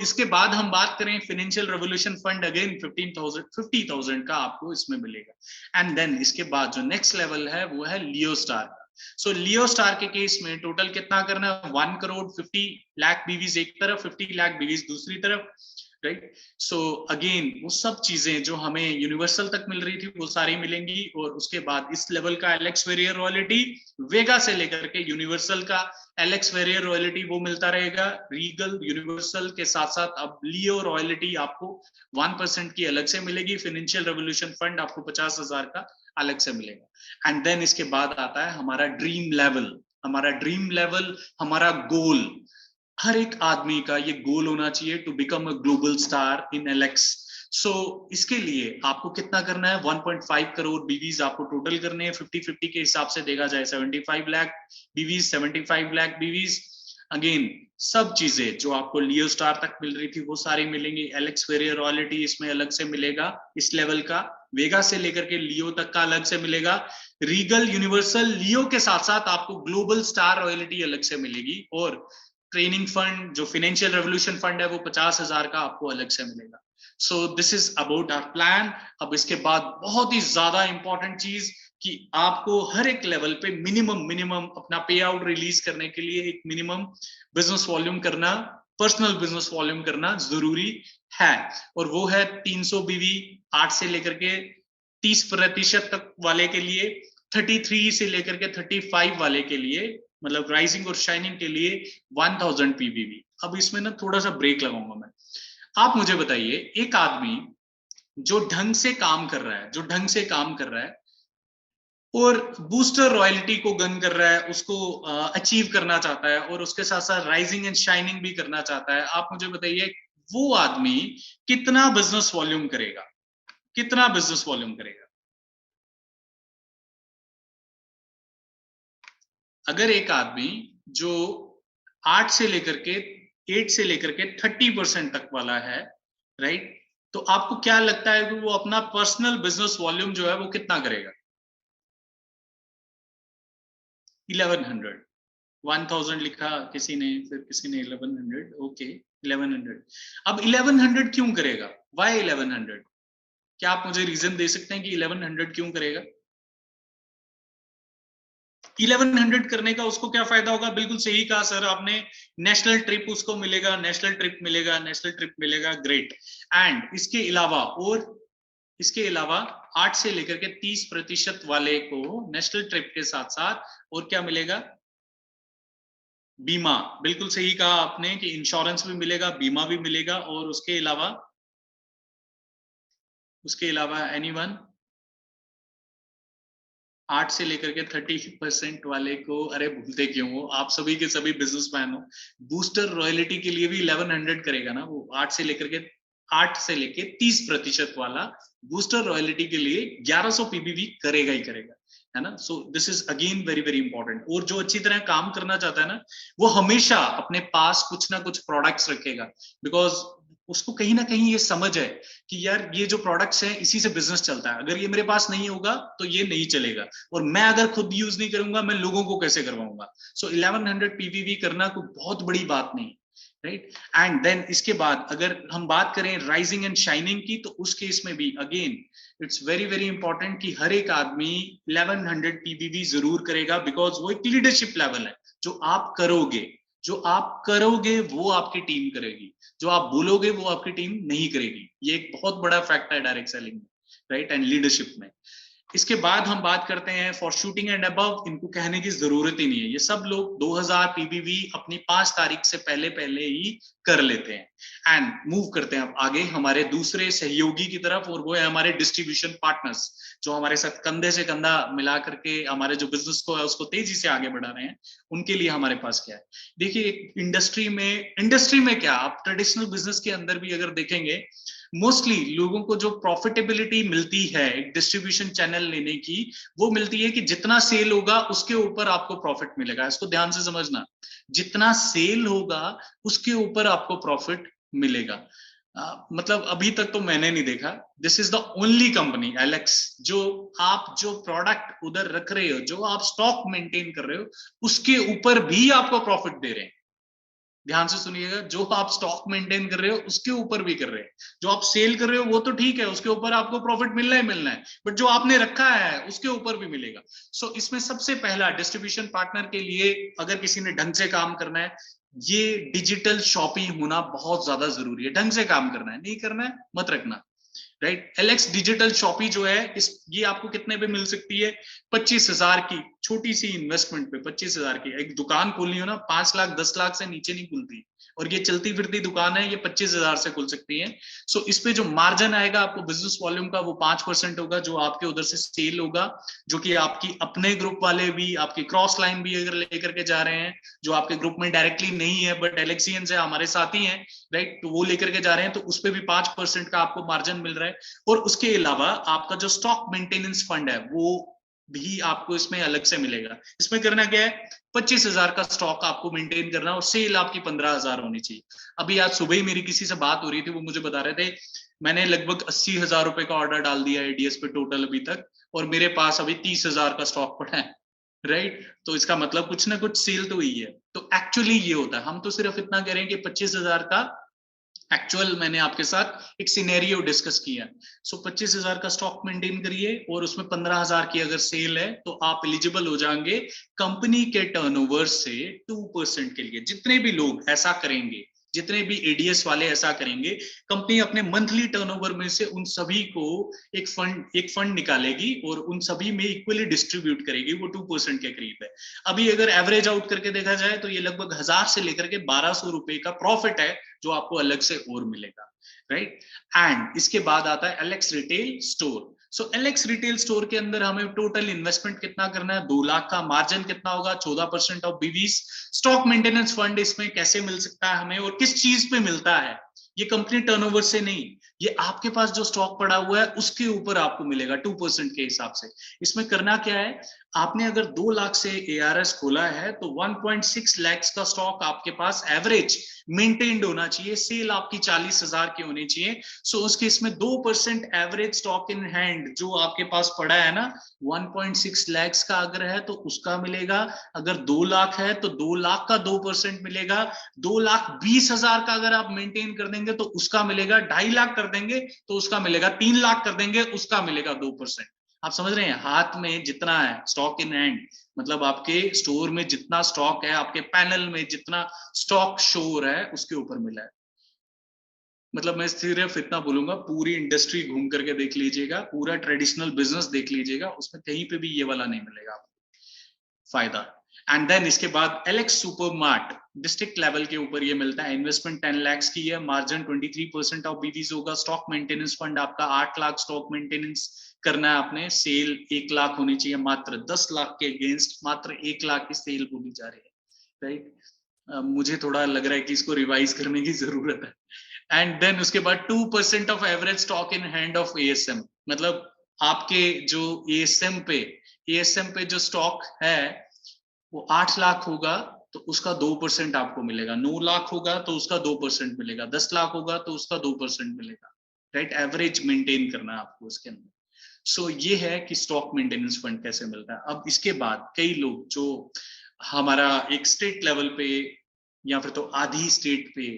इसके बाद हम बात करें फाइनेंशियल रेवोल्यूशन फंड, अगेन 50,000 का आपको इसमें मिलेगा। एंड देन इसके बाद जो नेक्स्ट लेवल है वो है लियो स्टार का। लियो स्टार के केस में टोटल कितना करना है, 1 करोड़ 50 लाख बीवीज एक तरफ, 50 लाख बीवीज दूसरी तरफ, राइट। अगेन वो सब चीजें जो हमें यूनिवर्सल तक मिल रही थी वो सारी मिलेंगी। और उसके बाद इस लेवल का एलेक्स वेरियर रॉयल्टी, वेगा से लेकर के यूनिवर्सल का एलेक्स वेरियर रॉयल्टी वो मिलता रहेगा। रीगल यूनिवर्सल के साथ साथ अब लियो रॉयल्टी आपको 1% की अलग से मिलेगी। फाइनेंशियल रेवोल्यूशन फंड आपको 50,000 का अलग से मिलेगा। एंड देन इसके बाद आता है हमारा ड्रीम लेवल। हमारा ड्रीम लेवल, हमारा गोल, हर एक आदमी का ये गोल होना चाहिए to become a global star in Alex. इसके लिए आपको कितना करना है, 1.5 करोड़ बीवीज आपको टोटल करने हैं। 50-50 के हिसाब से देखा जाए 75 लाख बीवीज, 75 लाख बीवीज। अगेन सब चीजें जो आपको लियो स्टार तक मिल रही थी वो सारी मिलेंगी। एलेक्स वेरियर रॉयल्टी इसमें अलग से मिलेगा इस लेवल का, वेगा से लेकर के लियो तक का अलग से मिलेगा। रीगल यूनिवर्सल लियो के साथ साथ आपको ग्लोबल स्टार रॉयल्टी अलग से मिलेगी। और ट्रेनिंग फंड जो फाइनेंशियल रेवोल्यूशन फंड है वो 50,000 का आपको अलग से मिलेगा। This is about our plan. अब इसके बाद बहुत ही ज्यादा इंपॉर्टेंट चीज कि आपको हर एक लेवल पे मिनिमम अपना पे आउट रिलीज करने के लिए एक मिनिमम बिजनेस वॉल्यूम करना, पर्सनल बिजनेस वॉल्यूम करना जरूरी है। और वो है 300 बीवी 8 से लेकर के 30% तक वाले के लिए, 33 से लेकर के 35 वाले के लिए, मतलब राइजिंग और शाइनिंग के लिए 1000 पीबीवी। अब इसमें ना थोड़ा सा ब्रेक लगाऊंगा मैं। आप मुझे बताइए, एक आदमी जो ढंग से काम कर रहा है, और बूस्टर रॉयल्टी को गन कर रहा है, उसको अचीव करना चाहता है, और उसके साथ साथ राइजिंग एंड शाइनिंग भी करना चाहता है, आप मुझे बताइए वो आदमी कितना बिजनेस वॉल्यूम करेगा, कितना बिजनेस वॉल्यूम करेगा? अगर एक आदमी जो 8 से लेकर के 30% तक वाला है, राइट, तो आपको क्या लगता है कि वो अपना पर्सनल बिजनेस वॉल्यूम जो है वो कितना करेगा? 1100। 1000 लिखा किसी ने, फिर किसी ने 1100, ओके 1100। अब 1100 क्यों करेगा? वाई 1100? क्या आप मुझे रीजन दे सकते हैं कि 1100 क्यों करेगा? 1100 करने का उसको क्या फायदा होगा? बिल्कुल सही कहा सर आपने, नेशनल ट्रिप उसको मिलेगा, नेशनल ट्रिप मिलेगा, ग्रेट। एंड इसके अलावा 8 से लेकर के 30% वाले को नेशनल ट्रिप के साथ साथ और क्या मिलेगा? बीमा। बिल्कुल सही कहा आपने कि इंश्योरेंस भी मिलेगा, बीमा भी मिलेगा। और उसके अलावा एनीवन 8 से लेकर के 30% वाले को, अरे भूलते क्यों हो आप, सभी के सभी बिजनेसमैन हो, बूस्टर रॉयल्टी के लिए भी 1100 करेगा ना वो। 8 से लेके 30% वाला बूस्टर रॉयल्टी के लिए 1100 पीबीवी करेगा ही करेगा, है ना। This is again very very important. और जो अच्छी तरह काम करना चाहता है ना, वो हमेशा अपने पास कुछ ना कुछ प्रोडक्ट्स रखेगा, बिकॉज उसको कहीं ना कहीं ये समझ है कि यार ये जो प्रोडक्ट्स हैं इसी से बिजनेस चलता है, अगर ये मेरे पास नहीं होगा तो ये नहीं चलेगा, और मैं अगर खुद यूज नहीं करूंगा मैं लोगों को कैसे करवाऊंगा। 1100 पीवीवी करना कोई बहुत बड़ी बात नहीं, राइट। एंड देन इसके बाद अगर हम बात करें राइजिंग एंड शाइनिंग की, तो उस केस में भी again it's very very important कि हर एक आदमी 1100 पीवीवी जरूर करेगा, बिकॉज वो एक लीडरशिप लेवल है। जो आप करोगे वो आपकी टीम करेगी, जो आप बोलोगे वो आपकी टीम नहीं करेगी। ये एक बहुत बड़ा फैक्टर है डायरेक्ट सेलिंग में, राइट, एंड लीडरशिप में। इसके बाद हम बात करते हैं फॉर शूटिंग एंड अबव। इनको कहने की जरूरत ही नहीं है, ये सब लोग 2000 पीबीवी अपनी 5 तारीख से पहले ही कर लेते हैं। एंड मूव करते हैं अब आगे हमारे दूसरे सहयोगी की तरफ, और वो है हमारे डिस्ट्रीब्यूशन पार्टनर्स, जो हमारे साथ कंधे से कंधा मिला करके हमारे जो बिजनेस को है उसको तेजी से आगे बढ़ा रहे हैं। उनके लिए हमारे पास क्या है, देखिए इंडस्ट्री में क्या, आप ट्रेडिशनल बिजनेस के अंदर भी अगर देखेंगे, मोस्टली लोगों को जो प्रॉफिटेबिलिटी मिलती है एक डिस्ट्रीब्यूशन चैनल लेने की, वो मिलती है कि जितना सेल होगा उसके ऊपर आपको प्रॉफिट मिलेगा। इसको ध्यान से समझना, जितना सेल होगा उसके ऊपर आपको प्रॉफिट मिलेगा। मतलब अभी तक तो मैंने नहीं देखा, this is the only company Alex, जो आप जो प्रोडक्ट उधर रख रहे हो, जो आप स्टॉक मेंटेन कर रहे हो, उसके ऊपर भी आपको प्रॉफिट दे रहे हैं। ध्यान से सुनिएगा, जो आप स्टॉक मेंटेन कर रहे हो उसके ऊपर भी कर रहे हैं, जो आप सेल कर रहे हो वो तो ठीक है, उसके ऊपर आपको प्रॉफिट मिलना ही मिलना है, बट जो आपने रखा है उसके ऊपर भी मिलेगा। सो इसमें सबसे पहला डिस्ट्रीब्यूशन पार्टनर के लिए अगर किसी ने ढंग से काम करना है, ये डिजिटल शॉपिंग होना बहुत ज्यादा जरूरी है। ढंग से काम करना है, नहीं करना है मत रखना, राइट। एलेक्स डिजिटल शॉपी जो है ये आपको कितने पे मिल सकती है, 25,000 की छोटी सी इन्वेस्टमेंट पे। 25,000 की एक दुकान खोलनी हो ना, 5 लाख 10 लाख से नीचे नहीं खुलती, और ये चलती फिरती दुकान है, ये 25,000 से खुल सकती है। सो इस पे जो मार्जिन आएगा आपको बिजनेस वॉल्यूम का, वो 5% होगा जो आपके उधर से सेल होगा, जो कि आपकी अपने ग्रुप वाले भी, आपकी क्रॉस लाइन भी अगर लेकर के जा रहे हैं, जो आपके ग्रुप में डायरेक्टली नहीं है बट एलेक्सियन से हमारे साथी हैं, राइट, तो वो लेकर के जा रहे हैं, तो उस पर भी 5% का आपको मार्जिन मिल रहा है। और उसके अलावा आपका जो स्टॉक मेंटेनेंस फंड है वो भी आपको इसमें अलग से मिलेगा। इसमें करना क्या है, 25,000 का स्टॉक आपको मेंटेन करना, और सेल आपकी 15,000 होनी चाहिए। अभी आज सुबह ही मेरी किसी से बात हो रही थी, वो मुझे बता रहे थे मैंने लगभग 80,000 रुपए का ऑर्डर डाल दिया एडीएस पे टोटल अभी तक, और मेरे पास अभी 30,000 का स्टॉक पड़ा है, राइट। तो इसका मतलब कुछ ना कुछ सेल तो हुई है। तो एक्चुअली ये होता है, हम तो सिर्फ इतना करें कि 25,000 का एक्चुअल मैंने आपके साथ एक सिनेरियो डिस्कस किया। सो 25,000 का स्टॉक मेंटेन करिए, और उसमें 15,000 की अगर सेल है तो आप एलिजिबल हो जाएंगे कंपनी के टर्नओवर से 2% के लिए। जितने भी लोग ऐसा करेंगे, जितने भी एडीएस वाले ऐसा करेंगे, कंपनी अपने मंथली टर्नओवर में से उन सभी को एक फंड निकालेगी और उन सभी में इक्वली डिस्ट्रीब्यूट करेगी, वो 2% के करीब है। अभी अगर एवरेज आउट करके देखा जाए तो ये लगभग 1,000 से लेकर के 1,200 रुपए का प्रॉफिट है जो आपको अलग से और मिलेगा, राइट। एंड इसके बाद आता है एलेक्स रिटेल स्टोर। सो एलेक्स रिटेल स्टोर के अंदर हमें टोटल इन्वेस्टमेंट कितना करना है, 2 लाख का। मार्जिन कितना होगा, 14% ऑफ बीवीज। स्टॉक मेंटेनेंस फंड इसमें कैसे मिल सकता है हमें, और किस चीज पे मिलता है, ये कंपनी टर्नओवर से नहीं, ये आपके पास जो स्टॉक पड़ा हुआ है उसके ऊपर आपको मिलेगा 2% के हिसाब से। इसमें करना क्या है, आपने अगर 2 लाख से एआरएस खोला है तो 1.6 लाख का स्टॉक आपके पास एवरेज मेंटेन्ड होना चाहिए। सेल आपकी 40,000 की होनी चाहिए। सो उसके इसमें 2% एवरेज स्टॉक इन हैंड जो आपके पास पड़ा है ना, 1.6 लाख का अगर है तो उसका मिलेगा। अगर 2 लाख है तो 2 लाख का 2% मिलेगा। 2,20,000 का अगर आप मेंटेन कर देंगे तो उसका मिलेगा। 2.5 लाख कर देंगे तो उसका मिलेगा। 3 लाख कर देंगे उसका मिलेगा 2%। आप समझ रहे हैं, हाथ में जितना है स्टॉक इन हैंड, मतलब आपके स्टोर में जितना स्टॉक है, आपके पैनल में जितना स्टॉक शो हो रहा है उसके ऊपर मिला है। मतलब मैं सिर्फ इतना बोलूंगा, पूरी इंडस्ट्री घूम करके देख लीजिएगा, पूरा ट्रेडिशनल बिजनेस देख लीजिएगा, उसमें कहीं पे भी ये वाला नहीं मिलेगा आपको फायदा। एंड देन इसके बाद एलेक्स सुपरमार्ट डिस्ट्रिक्ट लेवल के ऊपर ये मिलता है। इन्वेस्टमेंट 10 लाख की है, मार्जिन 23% ऑफ बीवीज होगा। स्टॉक मेंटेनेंस फंड आपका 8 लाख स्टॉक मेंटेनेंस करना है आपने। सेल 1 लाख होनी चाहिए, मात्र 10 लाख के अगेंस्ट मात्र 1 लाख की सेल बोली जा रही है, राइट। मुझे थोड़ा लग रहा है कि इसको रिवाइज करने की जरूरत है। एंड देन उसके बाद 2% of average stock in hand of ASM, मतलब आपके जो एएसएम पे जो स्टॉक है वो 8 लाख होगा तो उसका 2% आपको मिलेगा। 9 लाख होगा तो उसका 2% मिलेगा। 10 लाख होगा तो उसका 2% मिलेगा, राइट। एवरेज मेंटेन करना है आपको उसके अंदर। सो ये है कि स्टॉक मेंटेनेंस फंड कैसे मिलता है। अब इसके बाद कई लोग जो हमारा एक स्टेट लेवल पे या फिर तो आधी स्टेट पे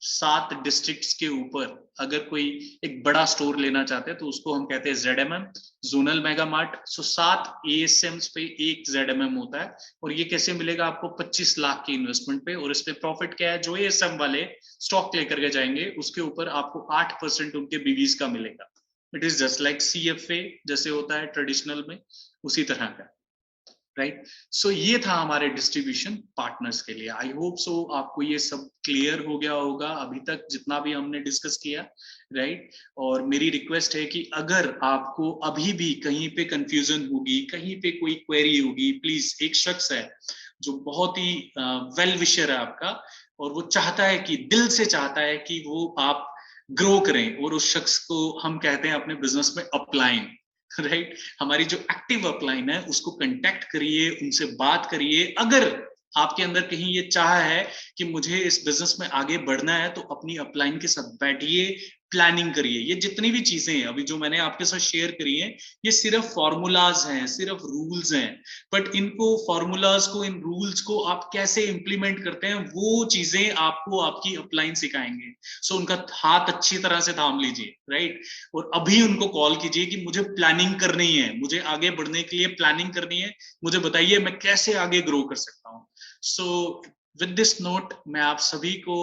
7 डिस्ट्रिक्ट्स के ऊपर अगर कोई एक बड़ा स्टोर लेना चाहते हैं तो उसको हम कहते हैं ZMM, जोनल मेगा मार्ट। सो 7 ASMs पे एक ZMM होता है। और ये कैसे मिलेगा आपको, 25 लाख की इन्वेस्टमेंट पे। और इस पे प्रॉफिट क्या है, जो ASM वाले स्टॉक लेकर के जाएंगे उसके ऊपर आपको 8% उनके बीवीज का मिलेगा। It is just like CFA जैसे होता है ट्रेडिशनल में, उसी तरह का। राइट। सो ये था हमारे डिस्ट्रीब्यूशन पार्टनर्स के लिए। आई होप सो आपको ये सब क्लियर हो गया होगा अभी तक जितना भी हमने डिस्कस किया, राइट। और मेरी रिक्वेस्ट है कि अगर आपको अभी भी कहीं पे कंफ्यूजन होगी, कहीं पे कोई क्वेरी होगी, प्लीज, एक शख्स है जो बहुत ही वेल विशर है आपका, और वो चाहता है कि दिल से चाहता है कि वो आप ग्रो करें, और उस शख्स को हम कहते हैं अपने बिजनेस में अपलाइन, राइट। हमारी जो एक्टिव अपलाइन है उसको कांटेक्ट करिए, उनसे बात करिए। अगर आपके अंदर कहीं ये चाह है कि मुझे इस बिजनेस में आगे बढ़ना है, तो अपनी अपलाइन के साथ बैठिए, प्लानिंग करिए। ये जितनी भी चीजें हैं अभी जो मैंने आपके साथ शेयर करी हैं, ये सिर्फ फॉर्मूलाज हैं, सिर्फ रूल्स हैं, बट इनको फॉर्मूलाज को, इन रूल्स को आप कैसे इंप्लीमेंट करते हैं, वो चीजें आपको आपकी अपलाइन सिखाएंगे। सो उनका हाथ अच्छी तरह से थाम लीजिए, राइट। और अभी उनको कॉल कीजिए कि मुझे प्लानिंग करनी है, मुझे आगे बढ़ने के लिए प्लानिंग करनी है, मुझे बताइए मैं कैसे आगे ग्रो कर सकता हूँ। सो विद दिस नोट मैं आप सभी को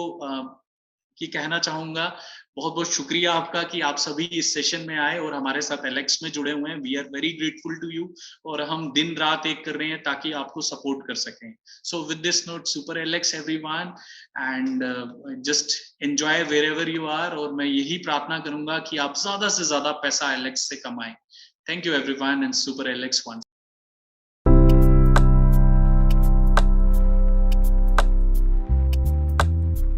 कि कहना चाहूंगा, बहुत बहुत शुक्रिया आपका कि आप सभी इस सेशन में आए और हमारे साथ एलेक्स में जुड़े हुए हैं। We are very grateful to you, और हम दिन रात एक कर रहे हैं ताकि आपको सपोर्ट कर सकें। So with this note, super Alex everyone, and just enjoy wherever you are. और मैं यही प्रार्थना करूंगा कि आप ज्यादा से ज्यादा पैसा एलेक्स से कमाएं। Thank you everyone, and super Alex one.